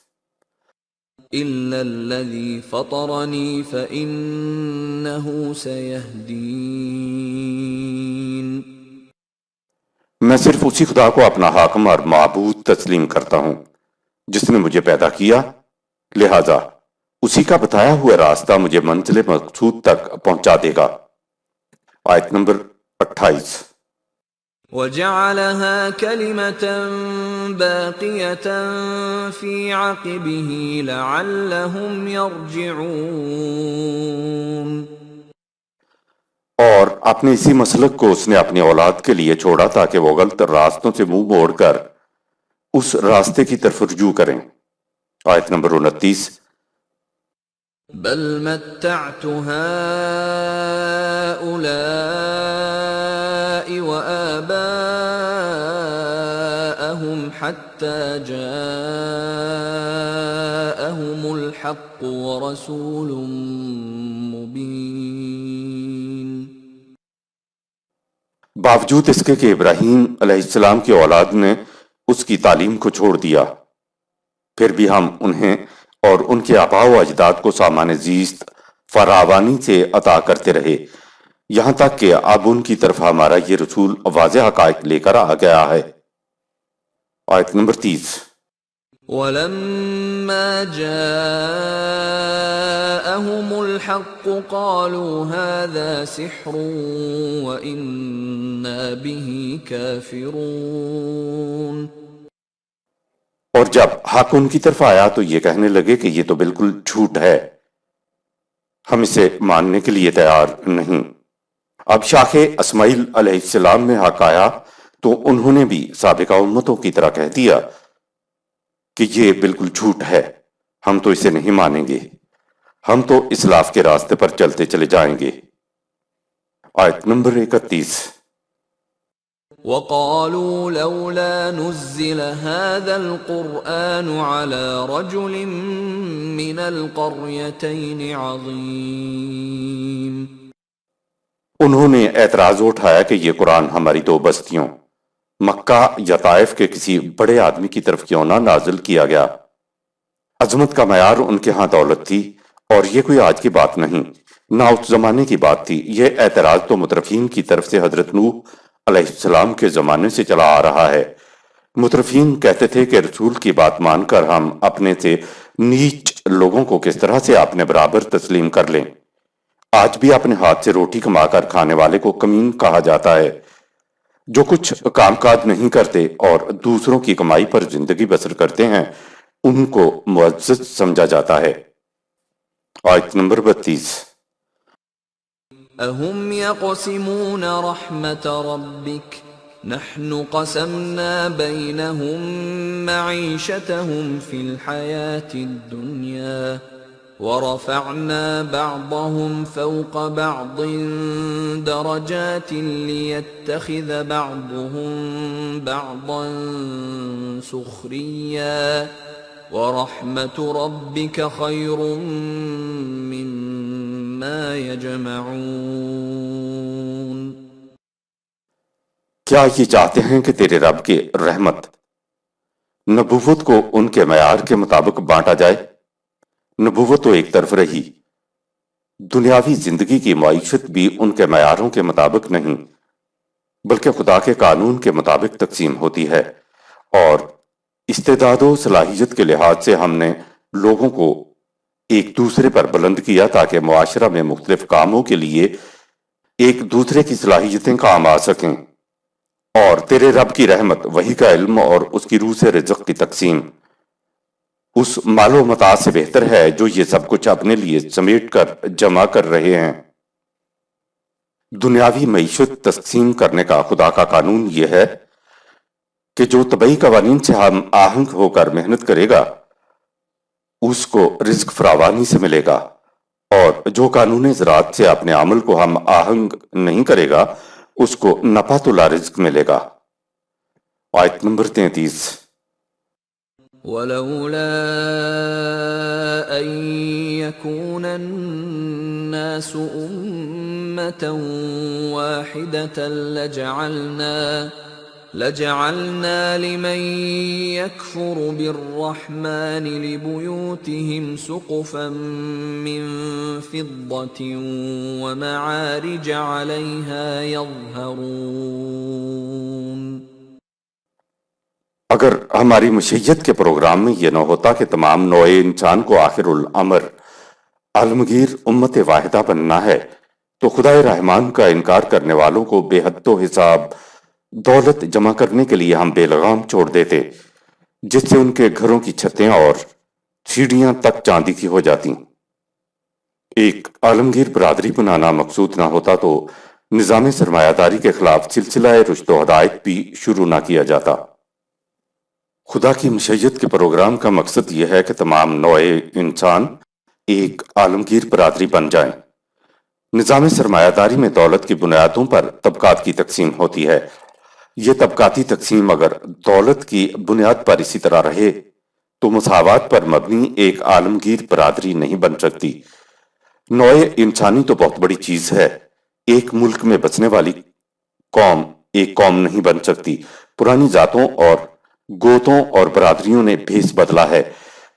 Speaker 2: إِلَّا الَّذِي فَطَرَنِي فَإِنَّهُ سَيَهْدِينِ۔
Speaker 1: میں صرف اسی خدا کو اپنا حاکم اور معبود تسلیم کرتا ہوں جس نے مجھے پیدا کیا، لہذا اسی کا بتایا ہوا راستہ مجھے منزل مقصود تک پہنچا دے گا۔ آیت نمبر 28۔
Speaker 2: وَجَعَلَهَا كَلِمَةً بَاقِيَةً فِي عَقِبِهِ لَعَلَّهُمْ يَرْجِعُونَ۔
Speaker 1: اور اپنے اسی مسلک کو اس نے اپنی اولاد کے لیے چھوڑا تاکہ وہ غلط راستوں سے منہ موڑ کر اس راستے کی طرف رجوع کریں۔ آیت نمبر 29۔
Speaker 2: بل متعت هؤلاء وآباءهم حتى جاءهم الحق ورسول مبين۔
Speaker 1: باوجود اس کے کہ ابراہیم علیہ السلام کی اولاد نے اس کی تعلیم کو چھوڑ دیا، پھر بھی ہم انہیں اور ان کے آباء و اجداد کو سامان زیست فراوانی سے عطا کرتے رہے، یہاں تک کہ اب ان کی طرف ہمارا یہ رسول واضح حقائق لے کر آ گیا ہے۔ آیت نمبر 30۔
Speaker 2: وَلَمَّا جَاءَهُمُ الْحَقُّ قَالُوا هَذَا سِحْرٌ وَإِنَّا بِهِ كَافِرُونَ۔
Speaker 1: اور جب حق ان کی طرف آیا تو یہ کہنے لگے کہ یہ تو بالکل جھوٹ ہے، ہم اسے ماننے کے لیے تیار نہیں۔ اب شاخ اسماعیل علیہ السلام میں حق آیا تو انہوں نے بھی سابقہ امتوں کی طرح کہہ دیا کہ یہ بالکل جھوٹ ہے، ہم تو اسے نہیں مانیں گے، ہم تو اسلاف کے راستے پر چلتے چلے جائیں گے۔ آیت نمبر 31۔
Speaker 2: وَقَالُوا لَوْلَا نُزِّلَ هَذَا الْقُرْآنُ عَلَى رَجُلٍ مِّنَ الْقَرْيَتَيْنِ عَظِيمٍ۔
Speaker 1: انہوں نے اعتراض اٹھایا کہ یہ قرآن ہماری دو بستیوں مکہ یا طائف کے کسی بڑے آدمی کی طرف کیوں نہ نازل کیا گیا۔ عظمت کا معیار ان کے ہاں دولت تھی، اور یہ کوئی آج کی بات نہیں، نہ اس زمانے کی بات تھی۔ یہ اعتراض تو مترفین کی طرف سے حضرت نوح علیہ السلام کے زمانے سے چلا آ رہا ہے۔ مترفین کہتے تھے کہ رسول کی بات مان کر ہم اپنے سے نیچ لوگوں کو کس طرح سے اپنے برابر تسلیم کر لیں۔ آج بھی اپنے ہاتھ سے روٹی کما کر کھانے والے کو کمین کہا جاتا ہے، جو کچھ کام کاج نہیں کرتے اور دوسروں کی کمائی پر زندگی بسر کرتے ہیں ان کو معزز سمجھا جاتا ہے۔ آیت نمبر 32۔
Speaker 2: اَهُمْ يَقْسِمُونَ رَحْمَةَ رَبِّكَ نَحْنُ قَسَمْنَا بَيْنَهُمْ مَعِيشَتَهُمْ فِي الْحَيَاةِ الدُّنْيَا وَرَفَعْنَا بَعْضَهُمْ فَوْقَ بَعْضٍ دَرَجَاتٍ لِيَتَّخِذَ بَعْضُهُمْ بَعْضًا سُخْرِيًّا وَرَحْمَةُ رَبِّكَ خَيْرٌ مِّمَّا يَجْمَعُونَ۔
Speaker 1: کیا یہ چاہتے ہیں کہ تیرے رب کی رحمت نبوت کو ان کے معیار کے مطابق بانٹا جائے؟ نبوت تو ایک طرف رہی، دنیاوی زندگی کی معیشت بھی ان کے معیاروں کے مطابق نہیں بلکہ خدا کے قانون کے مطابق تقسیم ہوتی ہے، اور استعداد و صلاحیت کے لحاظ سے ہم نے لوگوں کو ایک دوسرے پر بلند کیا تاکہ معاشرہ میں مختلف کاموں کے لیے ایک دوسرے کی صلاحیتیں کام آ سکیں۔ اور تیرے رب کی رحمت، وحی کا علم اور اس کی روح سے رزق کی تقسیم اس مال و متاع سے بہتر ہے جو یہ سب کچھ اپنے لیے سمیٹ کر جمع کر رہے ہیں۔ دنیاوی معیشت تقسیم کرنے کا خدا کا قانون یہ ہے کہ جو طبعی قوانین سے ہم آہنگ ہو کر محنت کرے گا اس کو رزق فراوانی سے ملے گا، اور جو قانون زراعت سے اپنے عمل کو ہم آہنگ نہیں کرے گا اس کو نفع لا رزق ملے گا۔ آیت نمبر 33۔
Speaker 2: وَلَوْلَا أَن يَكُونَ النَّاسُ أُمَّةً وَاحِدَةً لَجَعَلْنَا لِمَن يَكْفُرُ بِالرَّحْمَنِ لِبُيُوتِهِمْ سُقُفًا مِّن فِضَّةٍ وَمَعَارِجَ عَلَيْهَا يَظْهَرُونَ۔
Speaker 1: اگر ہماری مشیت کے پروگرام میں یہ نہ ہوتا کہ تمام نوع انسان کو آخر الامر عالمگیر امت واحدہ بننا ہے تو خدائے رحمان کا انکار کرنے والوں کو بے حد و حساب دولت جمع کرنے کے لیے ہم بے لگام چھوڑ دیتے، جس سے ان کے گھروں کی چھتیں اور سیڑھیاں تک چاندی کی ہو جاتی۔ ایک عالمگیر برادری بنانا مقصود نہ ہوتا تو نظام سرمایہ داری کے خلاف سلسلہ رشد و ہدایت بھی شروع نہ کیا جاتا۔ خدا کی مشیت کے پروگرام کا مقصد یہ ہے کہ تمام نوع انسان ایک عالمگیر برادری بن جائیں۔ نظام سرمایہ داری میں دولت کی بنیادوں پر طبقات کی تقسیم ہوتی ہے۔ یہ طبقاتی تقسیم اگر دولت کی بنیاد پر اسی طرح رہے تو مساوات پر مبنی ایک عالمگیر برادری نہیں بن سکتی۔ نوع انسانی تو بہت بڑی چیز ہے، ایک ملک میں بسنے والی قوم ایک قوم نہیں بن سکتی۔ پرانی ذاتوں اور گوتوں اور برادریوں نے بھیس بدلا ہے۔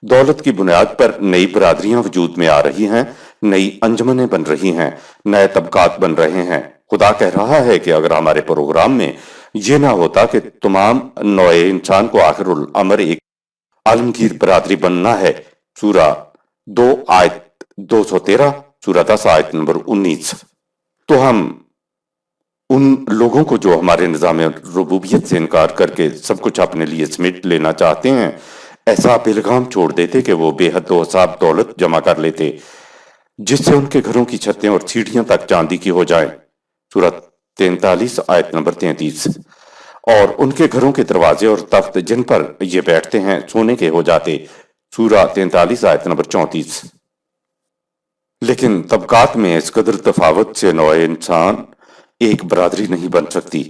Speaker 1: دولت کی بنیاد پر نئی برادریاں وجود میں آ رہی ہیں، نئی انجمنیں بن رہی ہیں، نئے طبقات بن رہے ہیں۔ خدا کہہ رہا ہے کہ اگر ہمارے پروگرام میں یہ نہ ہوتا کہ تمام نوع انسان کو آخر الامر ایک عالمگیر برادری بننا ہے۔ سورہ 2 آیت 213، سورہ 10 آیت نمبر 19۔ تو ہم ان لوگوں کو جو ہمارے نظام ربوبیت سے انکار کر کے سب کچھ اپنے لیے سمیٹ لینا چاہتے ہیں، ایسا پیغام چھوڑ دیتے کہ وہ بے حد و حساب دولت جمع کر لیتے جس سے ان کے گھروں کی چھتیں اور سیڑھیاں تک چاندی کی ہو جائیں۔ سورہ 43 آیت نمبر 33۔ اور ان کے گھروں کے دروازے اور تخت جن پر یہ بیٹھتے ہیں سونے کے ہو جاتے۔ سورہ 43 آیت نمبر 34۔ لیکن طبقات میں اس قدر تفاوت سے نوع انسان ایک برادری نہیں بن سکتی۔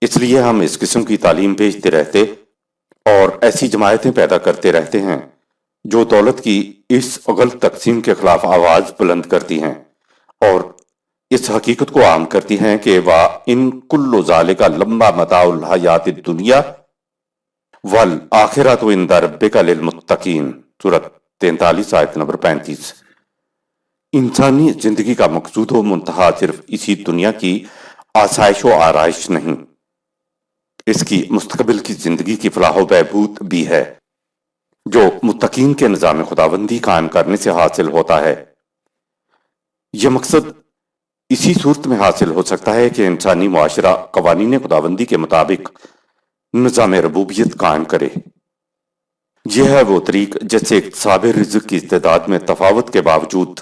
Speaker 1: اس لیے ہم اس قسم کی تعلیم بھیجتے رہتے اور ایسی جماعتیں پیدا کرتے رہتے ہیں جو دولت کی اس غلط تقسیم کے خلاف آواز بلند کرتی ہیں اور اس حقیقت کو عام کرتی ہیں کہ وَإِن كُلُّ ذَلِكَ لَمَّا مَتَاعُ الْحَيَاةِ الدُّنْيَا وَالْآخِرَةُ عِندَ رَبِّكَ لِلْمُتَّقِينَ۔ سورۃ 43 آیت نمبر 35۔ انسانی زندگی کا مقصود و منتہا صرف اسی دنیا کی آسائش و آرائش نہیں، اس کی مستقبل کی زندگی کی فلاح و بہبود بھی ہے جو متقین کے نظام خداوندی قائم کرنے سے حاصل ہوتا ہے۔ یہ مقصد اسی صورت میں حاصل ہو سکتا ہے کہ انسانی معاشرہ قوانین خداوندی کے مطابق نظام ربوبیت قائم کرے۔ یہ ہے وہ طریق جس سے اکتساب رزق کی استعداد میں تفاوت کے باوجود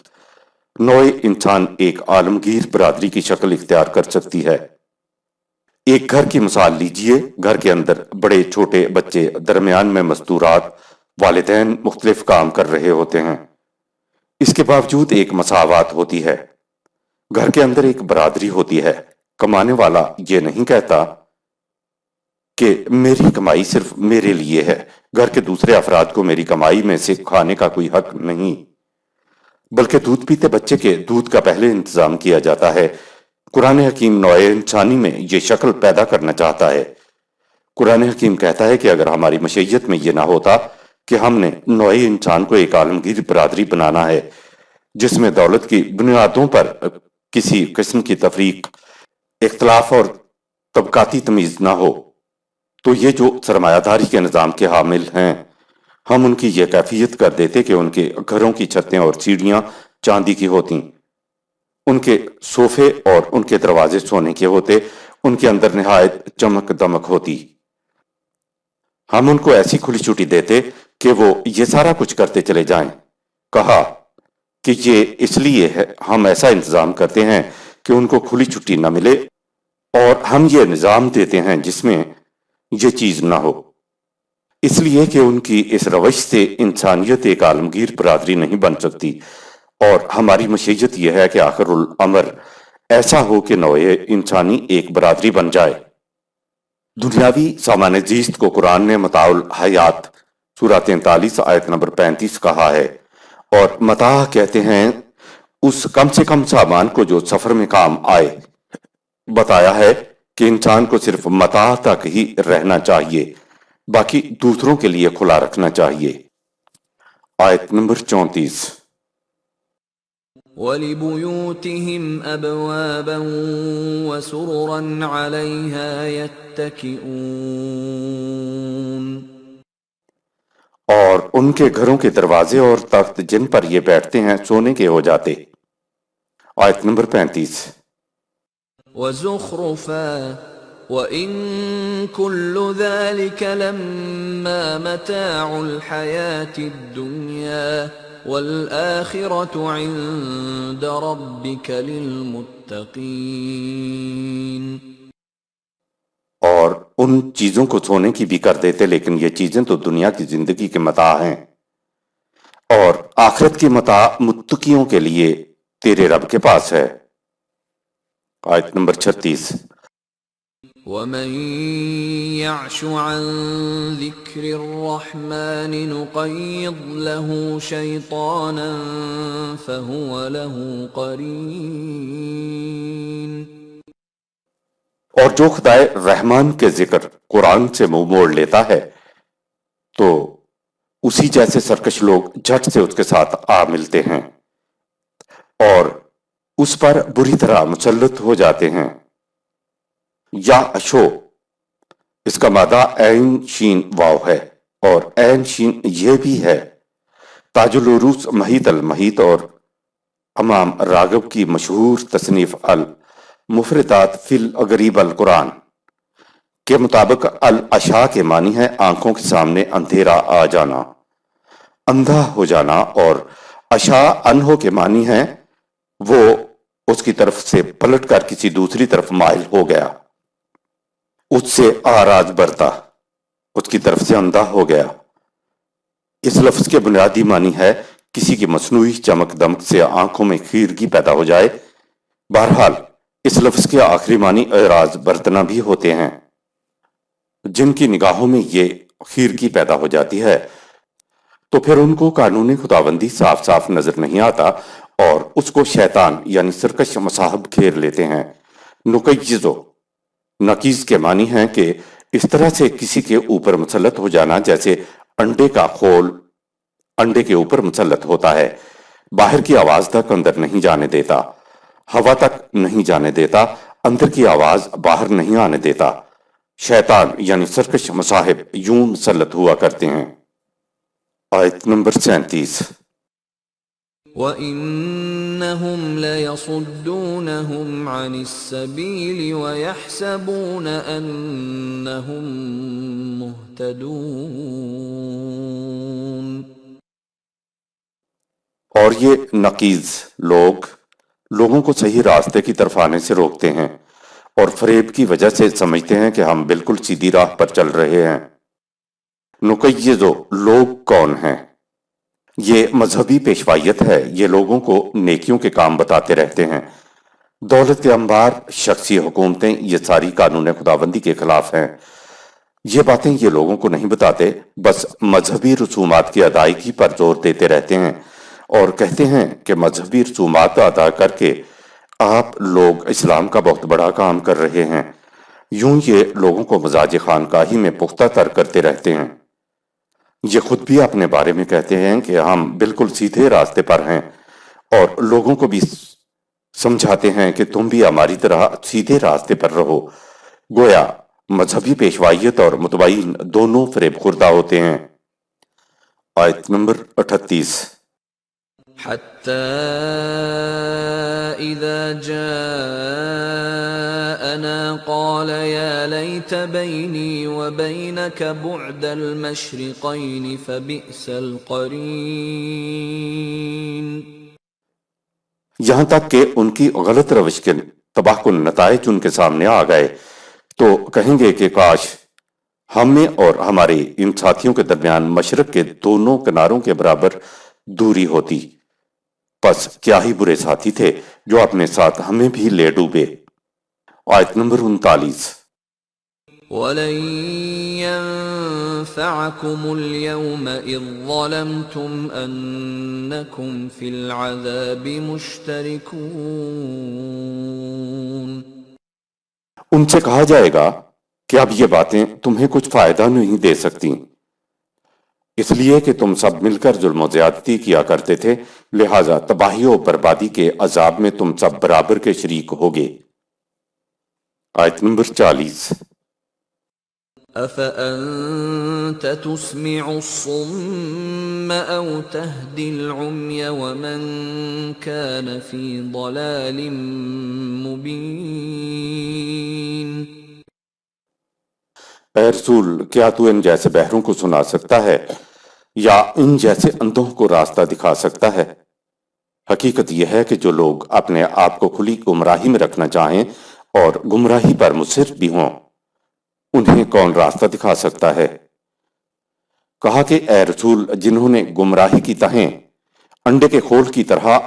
Speaker 1: نوع انسان ایک عالمگیر برادری کی شکل اختیار کر سکتی ہے۔ ایک گھر کی مثال لیجئے، گھر کے اندر بڑے چھوٹے بچے، درمیان میں مستورات، والدین مختلف کام کر رہے ہوتے ہیں، اس کے باوجود ایک مساوات ہوتی ہے۔ گھر کے اندر ایک برادری ہوتی ہے۔ کمانے والا یہ نہیں کہتا کہ میری کمائی صرف میرے لیے ہے، گھر کے دوسرے افراد کو میری کمائی میں سے کھانے کا کوئی حق نہیں، بلکہ دودھ پیتے بچے کے دودھ کا پہلے انتظام کیا جاتا ہے۔ قرآن حکیم نوع انسانی میں یہ شکل پیدا کرنا چاہتا ہے۔ قرآن حکیم کہتا ہے کہ اگر ہماری مشیت میں یہ نہ ہوتا کہ ہم نے نوع انسان کو ایک عالمگیر برادری بنانا ہے جس میں دولت کی بنیادوں پر کسی قسم کی تفریق، اختلاف اور طبقاتی تمیز نہ ہو، تو یہ جو سرمایہ داری کے نظام کے حامل ہیں، ہم ان کی یہ کیفیت کر دیتے کہ ان کے گھروں کی چھتیں اور سیڑھیاں چاندی کی ہوتیں، ان کے صوفے اور ان کے دروازے سونے کے ہوتے، ان کے اندر نہایت چمک دمک ہوتی۔ ہم ان کو ایسی کھلی چھٹی دیتے کہ وہ یہ سارا کچھ کرتے چلے جائیں۔ کہا کہ یہ اس لیے ہے ہم ایسا انتظام کرتے ہیں کہ ان کو کھلی چھٹی نہ ملے، اور ہم یہ نظام دیتے ہیں جس میں یہ چیز نہ ہو، اس لیے کہ ان کی اس روش سے انسانیت ایک عالمگیر برادری نہیں بن سکتی، اور ہماری مشیت یہ ہے کہ آخر الامر ایسا ہو کہ نوع انسانی ایک برادری بن جائے۔ دنیاوی سامان زیست کو قرآن نے متاع الحیات سورہ 43 آیت نمبر 35 کہا ہے، اور متاع کہتے ہیں اس کم سے کم سامان کو جو سفر میں کام آئے۔ بتایا ہے کہ انسان کو صرف متاع تک ہی رہنا چاہیے، باقی دوسروں کے لیے کھلا رکھنا چاہیے۔ آیت نمبر 34۔
Speaker 2: وَلِبُيُوتِهِمْ أَبْوَابًا وَسُرُرًا عَلَيْهَا يَتَّكِئُونَ۔
Speaker 1: اور ان کے گھروں کے دروازے اور تخت جن پر یہ بیٹھتے ہیں سونے کے ہو جاتے۔ آیت نمبر 35۔
Speaker 2: وَزُخْرُفًا وَإِن كُلُّ ذَلِكَ لَمَّا مَتَاعُ الْحَيَاةِ الدُّنْيَا وَالْآخِرَةُ عِندَ رَبِّكَ لِلْمُتَّقِينَ۔
Speaker 1: اور ان چیزوں کو سونے کی بھی کر دیتے، لیکن یہ چیزیں تو دنیا کی زندگی کے متاع ہیں، اور آخرت کی متاع متقیوں کے لیے تیرے رب کے پاس ہے۔ آیت نمبر 36۔
Speaker 2: ومن يعش عن ذكر الرحمن نقيض له شيطانا فهو له قرين۔
Speaker 1: اور جو خدائے رحمان کے ذکر قرآن سے منہ موڑ لیتا ہے تو اسی جیسے سرکش لوگ جھٹ سے اس کے ساتھ آ ملتے ہیں اور اس پر بری طرح مسلط ہو جاتے ہیں۔ یا اشو، اس کا مادہ عین شین واو ہے اور عین شین یہ بھی ہے۔ تاج العروس محیط المحیط اور امام راغب کی مشہور تصنیف المفردات فی الغریب القرآن کے مطابق العشاء کے معنی ہے آنکھوں کے سامنے اندھیرا آ جانا، اندھا ہو جانا، اور عشاء انہو کے معنی ہے وہ اس کی طرف سے پلٹ کر کسی دوسری طرف مائل ہو گیا، اس سے آراز برتا، اس کی طرف سے اندھا ہو گیا۔ اس لفظ کے بنیادی معنی ہے کسی کی مصنوعی چمک دمک سے آنکھوں میں خیرگی پیدا ہو جائے۔ بہرحال اس لفظ کے آخری معنی اعراض برتنا بھی ہوتے ہیں۔ جن کی نگاہوں میں یہ خیرگی پیدا ہو جاتی ہے تو پھر ان کو قانون خداوندی صاف صاف نظر نہیں آتا اور اس کو شیطان یعنی سرکش مصاحب گھیر لیتے ہیں۔ نقیضو، نقیض کے معنی ہیں کہ اس طرح سے کسی کے اوپر مسلط ہو جانا جیسے انڈے کا خول انڈے کے اوپر مسلط ہوتا ہے، باہر کی آواز تک اندر نہیں جانے دیتا، ہوا تک نہیں جانے دیتا، اندر کی آواز باہر نہیں آنے دیتا۔ شیطان یعنی سرکش مصاحب یوں مسلط ہوا کرتے ہیں۔ آیت نمبر 37۔
Speaker 2: وَإِنَّهُمْ لَيَصُدُّونَهُمْ عَنِ السَّبِيلِ وَيَحْسَبُونَ أَنَّهُمْ مُهْتَدُونَ۔
Speaker 1: اور یہ نقیض لوگوں کو صحیح راستے کی طرف آنے سے روکتے ہیں اور فریب کی وجہ سے سمجھتے ہیں کہ ہم بالکل سیدھی راہ پر چل رہے ہیں۔ نقیضو، لوگ کون ہیں؟ یہ مذہبی پیشوائیت ہے، یہ لوگوں کو نیکیوں کے کام بتاتے رہتے ہیں۔ دولت کے انبار، شخصی حکومتیں، یہ ساری قانون خداوندی کے خلاف ہیں۔ یہ باتیں یہ لوگوں کو نہیں بتاتے، بس مذہبی رسومات کی ادائیگی پر زور دیتے رہتے ہیں اور کہتے ہیں کہ مذہبی رسومات ادا کر کے آپ لوگ اسلام کا بہت بڑا کام کر رہے ہیں۔ یوں یہ لوگوں کو مزاج خانقاہی میں پختہ تر کرتے رہتے ہیں۔ یہ خود بھی اپنے بارے میں کہتے ہیں کہ ہم بالکل سیدھے راستے پر ہیں اور لوگوں کو بھی سمجھاتے ہیں کہ تم بھی ہماری طرح سیدھے راستے پر رہو۔ گویا مذہبی پیشوائیت اور متبعین دونوں فریب خوردہ ہوتے ہیں۔ آیت نمبر 38۔
Speaker 2: حتى إذا جاءنا قال يا ليت بيني وبينك بعد المشرقين فبئس القرين۔
Speaker 1: یہاں تک کہ ان کی غلط روش کے تباہ کن نتائج ان کے سامنے آ گئے تو کہیں گے کہ کاش ہم میں اور ہمارے ان ساتھیوں کے درمیان مشرق کے دونوں کناروں کے برابر دوری ہوتی، پس کیا ہی برے ساتھی تھے جو اپنے ساتھ ہمیں بھی لے ڈوبے۔ آیت نمبر 39۔
Speaker 2: وَلَن يَنفَعَكُمُ الْيَوْمَ إِذ ظَّلَمْتُمْ أَنَّكُمْ فِي الْعَذَابِ مُشْتَرِكُونَ۔
Speaker 1: ان سے کہا جائے گا کہ اب یہ باتیں تمہیں کچھ فائدہ نہیں دے سکتی، اس لیے کہ تم سب مل کر ظلم و زیادتی کیا کرتے تھے، لہٰذا تباہی و بربادی کے عذاب میں تم سب برابر کے شریک ہوگے۔ آیت نمبر 40۔
Speaker 2: أَفَأَنْتَ تُسْمِعُ الصُّمَّ أَوْ تَهْدِي الْعُمْيَ وَمَنْ كَانَ فِي ضَلَالٍ مُبِينٍ۔
Speaker 1: اے رسول، کیا تو ان جیسے بہروں کو سنا سکتا ہے یا ان جیسے اندھوں کو راستہ دکھا سکتا ہے؟ حقیقت یہ ہے کہ جو لوگ اپنے آپ کو کھلی گمراہی میں رکھنا چاہیں اور گمراہی پر مصر بھی ہوں، انہیں کون راستہ دکھا سکتا ہے؟ کہا کہ اے رسول، جنہوں نے گمراہی کی تہیں انڈے کے خول کی طرح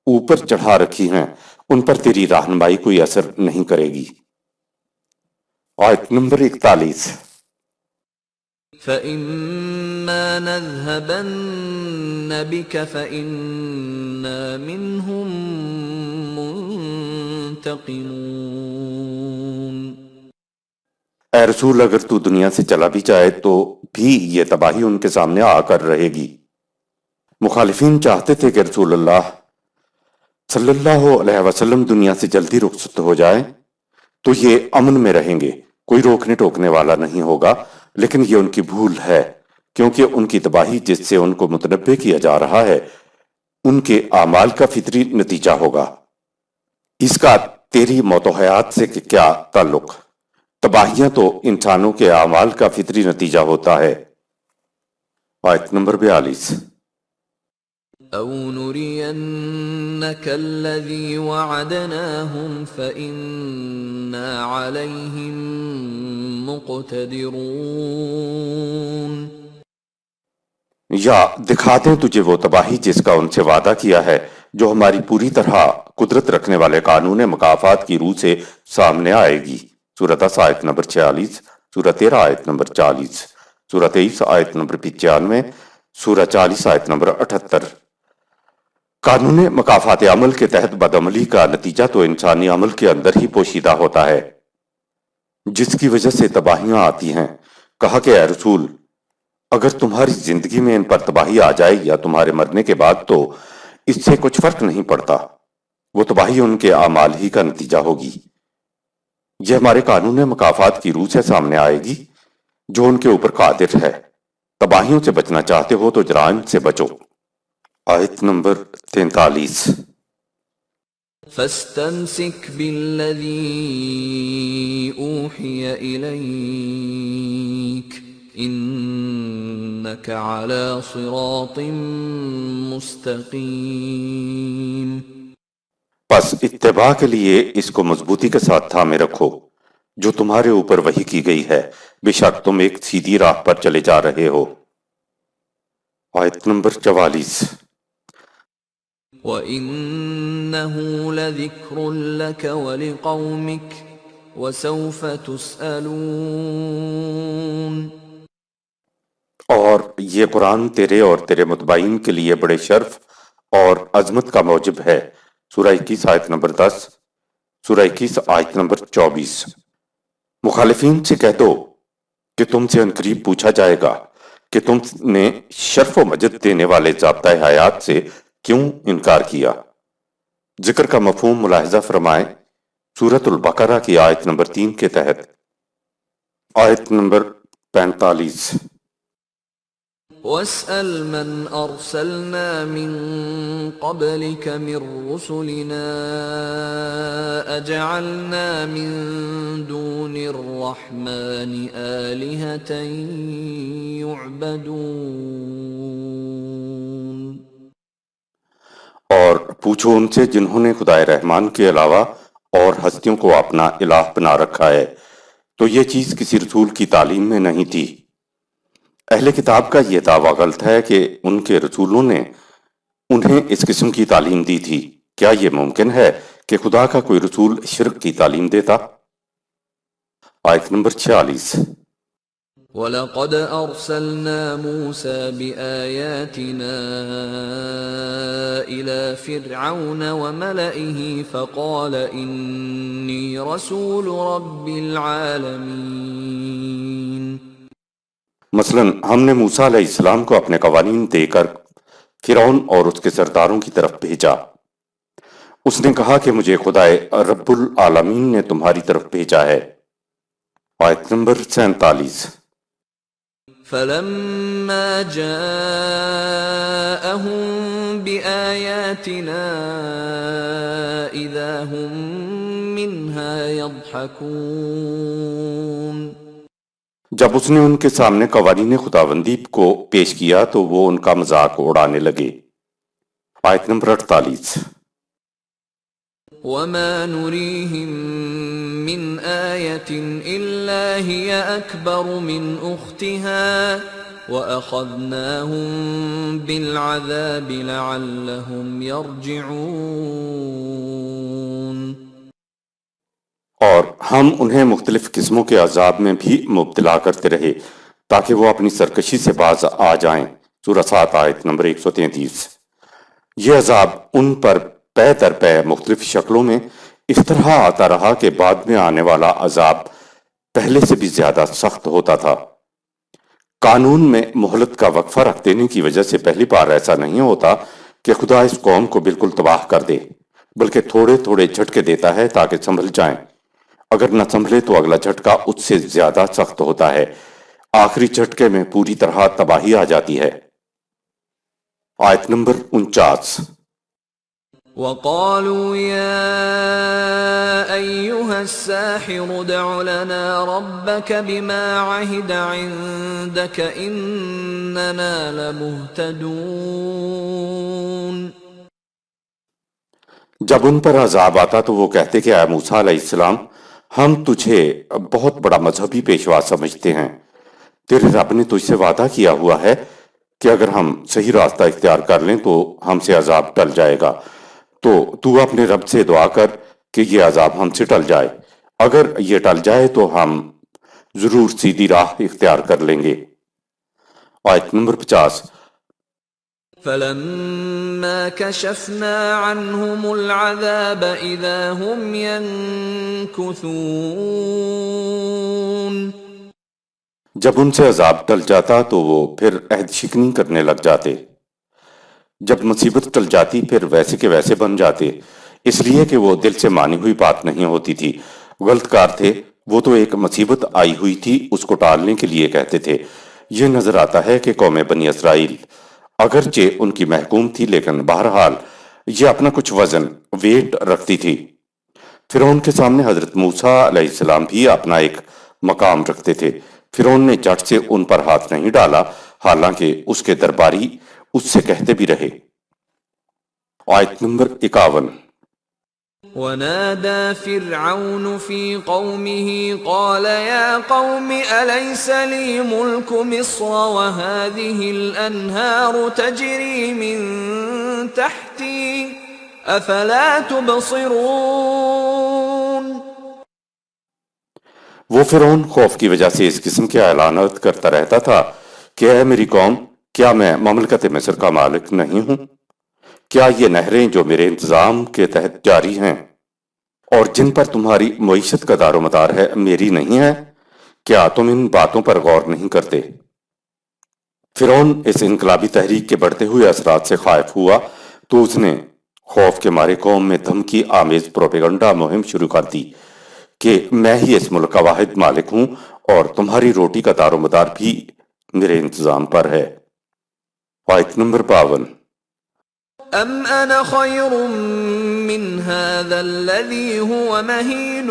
Speaker 1: اوپر چڑھا رکھی ہیں ان پر تیری رہنمائی کوئی اثر نہیں کرے گی۔ آیت نمبر 41۔
Speaker 2: فَإِمَّا نَذْهَبَنَّ بِكَ فَإِنَّا مِنْهُمْ مُنْتَقِمُونَ۔
Speaker 1: اے رسول، اگر تو دنیا سے چلا بھی جائے تو بھی یہ تباہی ان کے سامنے آ کر رہے گی۔ مخالفین چاہتے تھے کہ رسول اللہ صلی اللہ علیہ وسلم دنیا سے جلدی رخصت ہو جائیں تو یہ امن میں رہیں گے، کوئی روکنے ٹوکنے والا نہیں ہوگا، لیکن یہ ان کی بھول ہے، کیونکہ ان کی تباہی جس سے ان کو متنبع کیا جا رہا ہے ان کے اعمال کا فطری نتیجہ ہوگا۔ اس کا تیری موت و حیات سے کیا تعلق؟ تباہیاں تو انسانوں کے اعمال کا فطری نتیجہ ہوتا ہے۔ آیت نمبر 42۔
Speaker 2: أَوْ نُرِيَنَّكَ الَّذِي وَعَدْنَاهُمْ فَإِنَّا عَلَيْهِمْ مُقْتَدِرُونَ۔
Speaker 1: یا دکھا دیں تجھے وہ تباہی جس کا ان سے وعدہ کیا ہے، جو ہماری پوری طرح قدرت رکھنے والے قانون مکافات کی روح سے سامنے آئے گی۔ سورۃ اس آیت نمبر 46، سورہ 13 آیت نمبر 40، سورہ 23 آیت نمبر 95، سورہ 40 آیت نمبر 78۔ قانون مکافات عمل کے تحت بدعملی کا نتیجہ تو انسانی عمل کے اندر ہی پوشیدہ ہوتا ہے، جس کی وجہ سے تباہیاں آتی ہیں۔ کہا کہ اے رسول، اگر تمہاری زندگی میں ان پر تباہی آ جائے یا تمہارے مرنے کے بعد تو اس سے کچھ فرق نہیں پڑتا، وہ تباہی ان کے اعمال ہی کا نتیجہ ہوگی۔ یہ ہمارے قانون مکافات کی روح سے سامنے آئے گی جو ان کے اوپر قادر ہے۔ تباہیوں سے بچنا چاہتے ہو تو جرائم سے بچو۔ آیت نمبر 43۔
Speaker 2: فَاسْتَمْسِكْ بِالَّذِي أُوحِيَ إِلَيْكَ إِنَّكَ عَلَى صِرَاطٍ مُسْتَقِيمٍ۔
Speaker 1: پس اتباع کے لیے اس کو مضبوطی کے ساتھ تھامے رکھو جو تمہارے اوپر وحی کی گئی ہے، بے شک تم ایک سیدھی راہ پر چلے جا رہے ہو۔ آیت نمبر 44۔
Speaker 2: وَإِنَّهُ لَذِكْرٌ لَكَ وَلِقَوْمِكَ وَسَوْفَ تُسْأَلُونَ۔
Speaker 1: اور یہ قرآن تیرے اور تیرے متبعین کے لیے بڑے شرف اور عظمت کا موجب ہے۔ سورہ 21 آیت نمبر 10، سورہ 21 آیت نمبر 24۔ مخالفین سے کہہ دو کہ تم سے عنقریب پوچھا جائے گا کہ تم نے شرف و مجد دینے والے ضابطۂ حیات سے کیوں انکار کیا؟ ذکر کا مفہوم ملاحظہ فرمائیں سورۃ البقرہ کی آیت نمبر 3 کے تحت۔ آیت نمبر 45۔
Speaker 2: وَاسْأَلْ مَنْ أَرْسَلْنَا مِن قَبْلِكَ مِن رُّسُلِنَا أَجَعَلْنَا مِن دُونِ الرَّحْمَٰنِ آلِهَةً يُعْبَدُونَ۔
Speaker 1: اور پوچھو ان سے جنہوں نے خدائے رحمان کے علاوہ اور ہستیوں کو اپنا الہ بنا رکھا ہے، تو یہ چیز کسی رسول کی تعلیم میں نہیں تھی۔ اہل کتاب کا یہ دعویٰ غلط ہے کہ ان کے رسولوں نے انہیں اس قسم کی تعلیم دی تھی۔ کیا یہ ممکن ہے کہ خدا کا کوئی رسول شرک کی تعلیم دیتا؟ آیت نمبر 46۔
Speaker 2: وَلَقَدْ أَرْسَلْنَا مُوسَى بِآيَاتِنَا إِلَى فِرْعَوْنَ وَمَلَئِهِ فَقَالَ إِنِّي رَسُولُ رَبِّ الْعَالَمِينَ۔
Speaker 1: مثلا ہم نے موسیٰ علیہ السلام کو اپنے قوانین دے کر فرعون اور اس کے سرداروں کی طرف بھیجا۔ اس نے کہا کہ مجھے خدائے رب العالمین نے تمہاری طرف بھیجا ہے۔ آیت نمبر 47۔
Speaker 2: فَلَمَّا جَاءَهُم بِآيَاتِنَا إِذَا هُم مِّنْهَا يَضْحَكُونَ۔
Speaker 1: جب اس نے ان کے سامنے قوانین خداوندی کو پیش کیا تو وہ ان کا مذاق اڑانے لگے۔ آیت نمبر 48۔
Speaker 2: وَمَا نُرِيهِم مِّنْ آيَةٍ إِلَّا هِيَ أَكْبَرُ مِنْ أُخْتِهَا وَأَخَذْنَاهُمْ بِالْعَذَابِ لَعَلَّهُمْ يَرْجِعُونَ۔
Speaker 1: اور ہم انہیں مختلف قسموں کے عذاب میں بھی مبتلا کرتے رہے تاکہ وہ اپنی سرکشی سے باز آ جائیں۔ سورہ 7 آیت نمبر 133۔ یہ عذاب ان پر پے در پے مختلف شکلوں میں اس طرح آتا رہا کہ بعد میں آنے والا عذاب پہلے سے بھی زیادہ سخت ہوتا تھا۔ قانون میں مہلت کا وقفہ رکھ دینے کی وجہ سے پہلی بار ایسا نہیں ہوتا کہ خدا اس قوم کو بالکل تباہ کر دے، بلکہ تھوڑے تھوڑے جھٹکے دیتا ہے تاکہ سنبھل جائیں۔ اگر نہ سنبھلے تو اگلا جھٹکا اس سے زیادہ سخت ہوتا ہے، آخری جھٹکے میں پوری طرح تباہی آ جاتی ہے۔ آیت نمبر 49۔
Speaker 2: وَقَالُوا يَا أَيُّهَا السَّاحِرُ ادْعُ لَنَا رَبَّكَ بِمَا عَهِدَ عِندَكَ إِنَّنَا لَمُهْتَدُونَ۔
Speaker 1: جب ان پر عذاب آتا تو وہ کہتے کہ اے موسیٰ علیہ السلام، ہم تجھے بہت بڑا مذہبی پیشوا سمجھتے ہیں، تیرے رب نے تجھ سے وعدہ کیا ہوا ہے کہ اگر ہم صحیح راستہ اختیار کر لیں تو ہم سے عذاب ٹل جائے گا، تو تو اپنے رب سے دعا کر کہ یہ عذاب ہم سے ٹل جائے، اگر یہ ٹل جائے تو ہم ضرور سیدھی راہ اختیار کر لیں گے۔ آیت نمبر 50۔
Speaker 2: فَلَمَّا كَشَفْنَا عَنْهُمُ الْعَذَابَ إِذَا هُمْ يَنكُثُونَ۔
Speaker 1: جب ان سے عذاب ٹل جاتا تو وہ پھر عہد شکنی کرنے لگ جاتے، جب مصیبت ٹل جاتی پھر ویسے کے ویسے بن جاتے، اس لیے کہ وہ دل سے مانی ہوئی بات نہیں ہوتی تھی، غلط کار تھے، وہ تو ایک مصیبت آئی ہوئی تھی اس کو ٹالنے کے لیے کہتے تھے۔ یہ نظر آتا ہے کہ قوم بنی اسرائیل اگرچہ ان کی محکوم تھی لیکن بہرحال یہ اپنا کچھ وزن ویٹ رکھتی تھی۔ فرعون کے سامنے حضرت موسیٰ علیہ السلام بھی اپنا ایک مقام رکھتے تھے۔ فرعون نے جھٹ سے ان پر ہاتھ نہیں ڈالا، حالانکہ اس کے درباری اس سے کہتے بھی رہے۔ آیت نمبر 51۔
Speaker 2: وَنَادَى فِرْعَوْنُ فِي قَوْمِهِ قَالَ يَا قَوْمِ أَلَيْسَ لِي مُلْكُ مِصْرَ وَهَٰذِهِ الْأَنْهَارُ تَجْرِي مِن تَحْتِي أَفَلَا تُبْصِرُونَ۔
Speaker 1: وہ فرعون خوف کی وجہ سے اس قسم کے اعلانات کرتا رہتا تھا کہ اے میری قوم، کیا میں مملکت مصر کا مالک نہیں ہوں؟ کیا یہ نہریں جو میرے انتظام کے تحت جاری ہیں اور جن پر تمہاری معیشت کا دار و مدار ہے میری نہیں ہے؟ کیا تم ان باتوں پر غور نہیں کرتے؟ فرعون اس انقلابی تحریک کے بڑھتے ہوئے اثرات سے خائف ہوا تو اس نے خوف کے مارے قوم میں دھمکی آمیز پروپیگنڈا مہم شروع کر دی کہ میں ہی اس ملک کا واحد مالک ہوں اور تمہاری روٹی کا دار و مدار بھی میرے انتظام پر ہے۔ آیت نمبر 52۔
Speaker 2: أَمْ أَنَا خَيْرٌ مِّنْ هَٰذَا الَّذِي هُوَ مَهِينٌ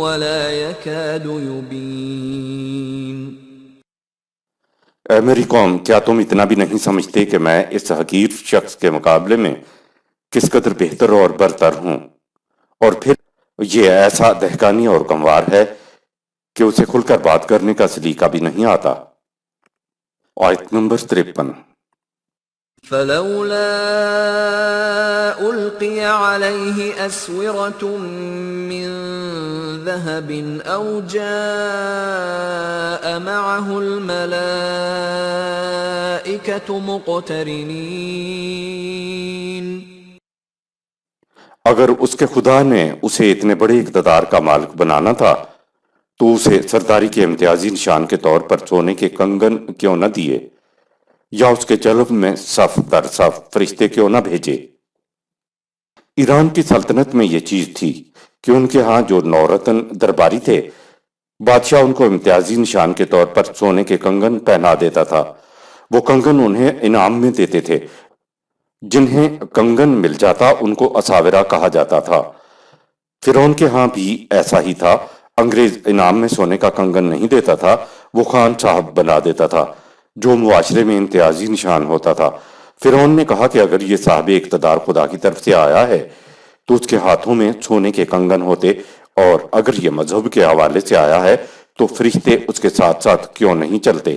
Speaker 2: وَلَا يَكَادُ يُبِينُ۔
Speaker 1: اے میری قوم، کیا تم اتنا بھی نہیں سمجھتے کہ میں اس حقیر شخص کے مقابلے میں کس قدر بہتر اور برتر ہوں؟ اور پھر یہ ایسا دہقانی اور گنوار ہے کہ اسے کھل کر بات کرنے کا سلیقہ بھی نہیں آتا۔ آیت نمبر 53۔
Speaker 2: فَلَوْلَا أُلْقِيَ عَلَيْهِ أَسْوِرَةٌ مِّن ذَهَبٍ أَوْ جَاءَ مَعَهُ الْمَلَائِكَةُ مُقْتَرِنِينَ۔
Speaker 1: اگر اس کے خدا نے اسے اتنے بڑے اقتدار کا مالک بنانا تھا تو اسے سرداری کے امتیازی نشان کے طور پر سونے کے کنگن کیوں نہ دیے، یا اس کے جلب میں صف در صف فرشتے کیوں نہ بھیجے۔ ایران کی سلطنت میں یہ چیز تھی کہ ان کے ہاں جو نورتن درباری تھے، بادشاہ ان کو امتیازی نشان کے طور پر سونے کے کنگن پہنا دیتا تھا۔ وہ کنگن انہیں انعام میں دیتے تھے، جنہیں کنگن مل جاتا ان کو اساورہ کہا جاتا تھا۔ فرعون کے ہاں بھی ایسا ہی تھا، انگریز انعام میں سونے کا کنگن نہیں دیتا تھا، وہ خان صاحب بنا دیتا تھا، جو معاشرے میں امتیازی نشان ہوتا تھا۔ فرعون نے کہا کہ اگر یہ صاحب اقتدار خدا کی طرف سے آیا ہے تو اس کے ہاتھوں میں سونے کے کنگن ہوتے، اور اگر یہ مذہب کے حوالے سے آیا ہے تو فرشتے اس کے ساتھ ساتھ کیوں نہیں چلتے۔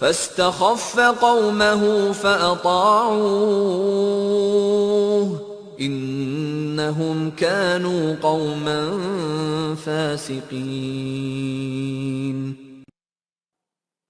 Speaker 2: فاستخف قومه فأطاعوه إنهم كانوا قوما فاسقين۔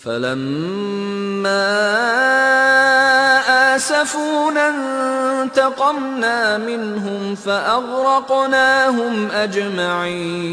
Speaker 2: فلما آسفونا انتقمنا منهم فأغرقناهم أجمعين۔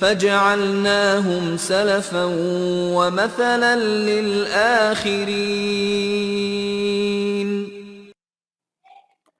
Speaker 2: فجعلناهم سلفا ومثلا للآخرين۔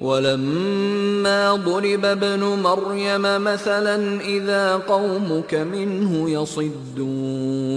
Speaker 2: ولما ضرب ابن مريم مثلا إذا قومك منه يصدون۔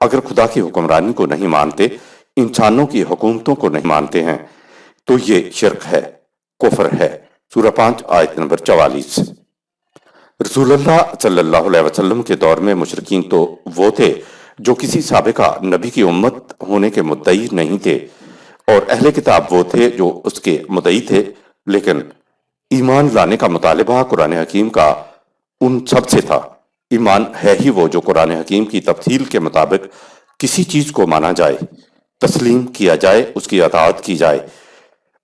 Speaker 1: اگر خدا کی حکمرانی کو نہیں مانتے، انسانوں کی حکومتوں کو نہیں مانتے ہیں تو یہ شرک ہے، کفر ہے۔ سورہ 5 آیت نمبر 44۔ رسول اللہ صلی اللہ علیہ وسلم کے دور میں مشرکین تو وہ تھے جو کسی سابقہ نبی کی امت ہونے کے مدعی نہیں تھے، اور اہل کتاب وہ تھے جو اس کے مدعی تھے، لیکن ایمان لانے کا مطالبہ قرآن حکیم کا ان سب سے تھا۔ ایمان ہے ہی وہ جو قرآن حکیم کی تفصیل کے مطابق کسی چیز کو مانا جائے، تسلیم کیا جائے، اس کی اطاعت کی جائے،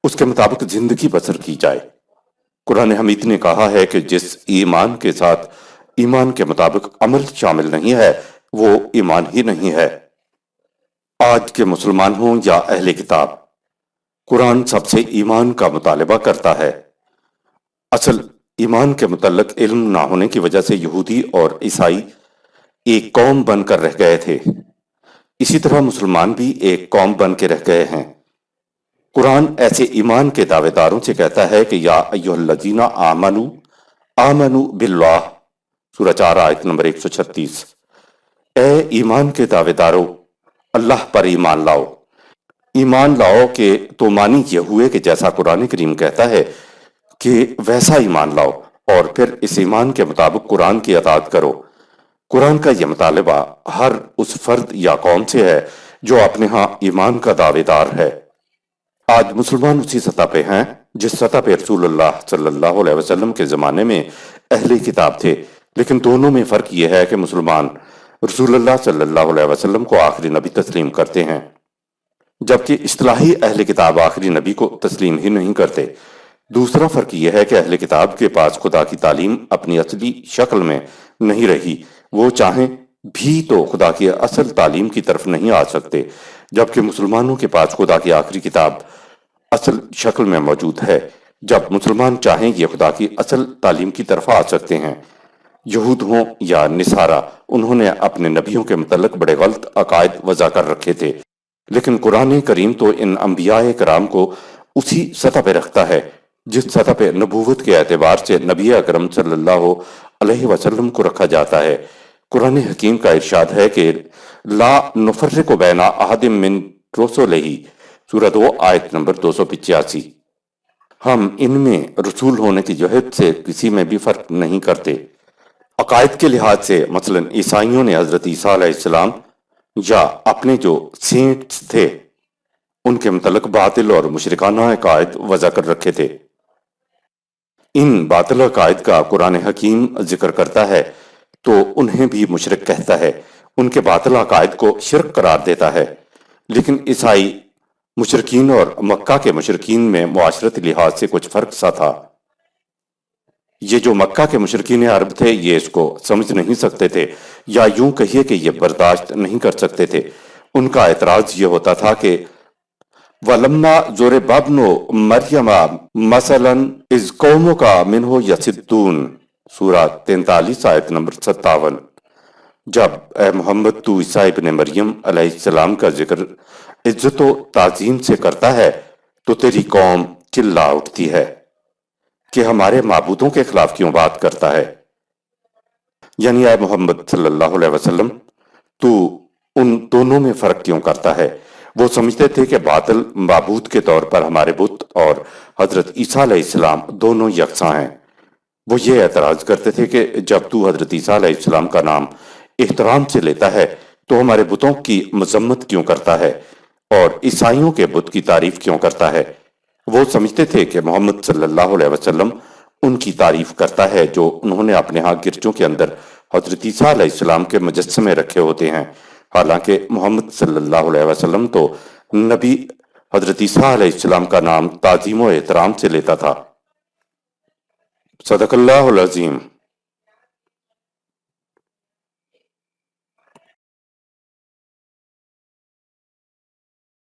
Speaker 1: اس کے مطابق زندگی بسر کی جائے۔ قرآن حمید نے کہا ہے کہ جس ایمان کے ساتھ ایمان کے مطابق عمل شامل نہیں ہے وہ ایمان ہی نہیں ہے۔ آج کے مسلمان ہوں یا اہل کتاب، قرآن سب سے ایمان کا مطالبہ کرتا ہے۔ اصل ایمان کے متعلق علم نہ ہونے کی وجہ سے یہودی اور عیسائی ایک قوم بن کر رہ گئے تھے، اسی طرح مسلمان بھی ایک قوم بن کے رہ گئے ہیں۔ قرآن ایسے ایمان کے دعوے داروں سے کہتا ہے کہ یا ایھا الذین آمنوا باللہ، سورہ 4 آیت نمبر 136، اے ایمان کے دعوے دارو، اللہ پر ایمان لاؤ۔ ایمان لاؤ کہ تو معنی یہ ہوئے کہ جیسا قرآن کریم کہتا ہے کہ ویسا ایمان لاؤ، اور پھر اس ایمان کے مطابق قرآن کی اطاعت کرو۔ قرآن کا یہ مطالبہ ہر اس فرد یا قوم سے ہے جو اپنے ہاں ایمان کا دعوے دار ہے۔ آج مسلمان اسی سطح پہ ہیں جس سطح پہ رسول اللہ صلی اللہ علیہ وسلم کے زمانے میں اہل کتاب تھے، لیکن دونوں میں فرق یہ ہے کہ مسلمان رسول اللہ صلی اللہ علیہ وسلم کو آخری نبی تسلیم کرتے ہیں، جبکہ اصطلاحی اہل کتاب آخری نبی کو تسلیم ہی نہیں کرتے۔ دوسرا فرق یہ ہے کہ اہل کتاب کے پاس خدا کی تعلیم اپنی اصلی شکل میں نہیں رہی، وہ چاہیں بھی تو خدا کی اصل تعلیم کی طرف نہیں آ سکتے، جبکہ مسلمانوں کے پاس خدا کی آخری کتاب اصل شکل میں موجود ہے۔ جب مسلمان چاہیں یہ خدا کی اصل تعلیم کی طرف آ سکتے ہیں۔ یہود ہوں یا نصارہ، انہوں نے اپنے نبیوں کے متعلق بڑے غلط عقائد وضع کر رکھے تھے، لیکن قرآن کریم تو ان انبیاء کرام کو اسی سطح پہ رکھتا ہے جس سطح پہ نبوت کے اعتبار سے نبی اکرم صلی اللہ علیہ وسلم کو رکھا جاتا ہے۔ قرآن حکیم کا ارشاد ہے کہ لا نفرق بین احد من رسلہ، سورہ 2 آیت نمبر 285۔ ہم ان میں رسول ہونے کی جہت سے کسی میں بھی فرق نہیں کرتے۔ عقائد کے لحاظ سے مثلا عیسائیوں نے حضرت عیسیٰ علیہ السلام یا اپنے جو سینٹس تھے ان کے متعلق باطل اور مشرکانہ عقائد وضع کر رکھے تھے۔ ان باطل عقائد کا قرآن حکیم ذکر کرتا ہے تو انہیں بھی مشرک کہتا ہے، ان کے باطل عقائد کو شرک قرار دیتا ہے۔ لیکن عیسائی مشرکین اور مکہ کے مشرکین میں معاشرتی لحاظ سے کچھ فرق سا تھا۔ یہ جو مکہ کے مشرکین عرب تھے یہ اس کو سمجھ نہیں سکتے تھے، یا یوں کہیے کہ یہ برداشت نہیں کر سکتے تھے۔ ان کا اعتراض یہ ہوتا تھا کہ وَلَمَّا ضُرِبَ ابْنُ مَرْیَمَ مَثَلًا اِذْ قَوْمُکَ مِنْہُ یَصِدُّونَ، سورہ 43 آیت نمبر 57۔ جب اے محمد تو عیسیٰ ابن مریم علیہ السلام کا ذکر عزت و تعظیم سے کرتا ہے تو تیری قوم چلا اٹھتی ہے کہ ہمارے معبودوں کے خلاف کیوں بات کرتا ہے۔ یعنی اے محمد صلی اللہ علیہ وسلم تو ان دونوں میں فرق کیوں کرتا ہے؟ وہ سمجھتے تھے کہ باطل معبود کے طور پر ہمارے بت اور حضرت عیسیٰ علیہ السلام دونوں یکساں ہیں۔ وہ یہ اعتراض کرتے تھے کہ جب تو حضرت عیسیٰ علیہ السلام کا نام احترام سے لیتا ہے تو ہمارے بتوں کی مذمت کیوں کرتا ہے اور عیسائیوں کے بت کی تعریف کیوں کرتا ہے؟ وہ سمجھتے تھے کہ محمد صلی اللہ علیہ وسلم ان کی تعریف کرتا ہے جو انہوں نے اپنے ہاں گرجوں کے اندر حضرت عیسیٰ علیہ السلام کے مجسمے رکھے ہوتے ہیں، حالانکہ محمد صلی اللہ علیہ وسلم تو نبی حضرت عیسیٰ علیہ السلام کا نام تعظیم و احترام سے لیتا تھا۔ صدق اللہ العظیم۔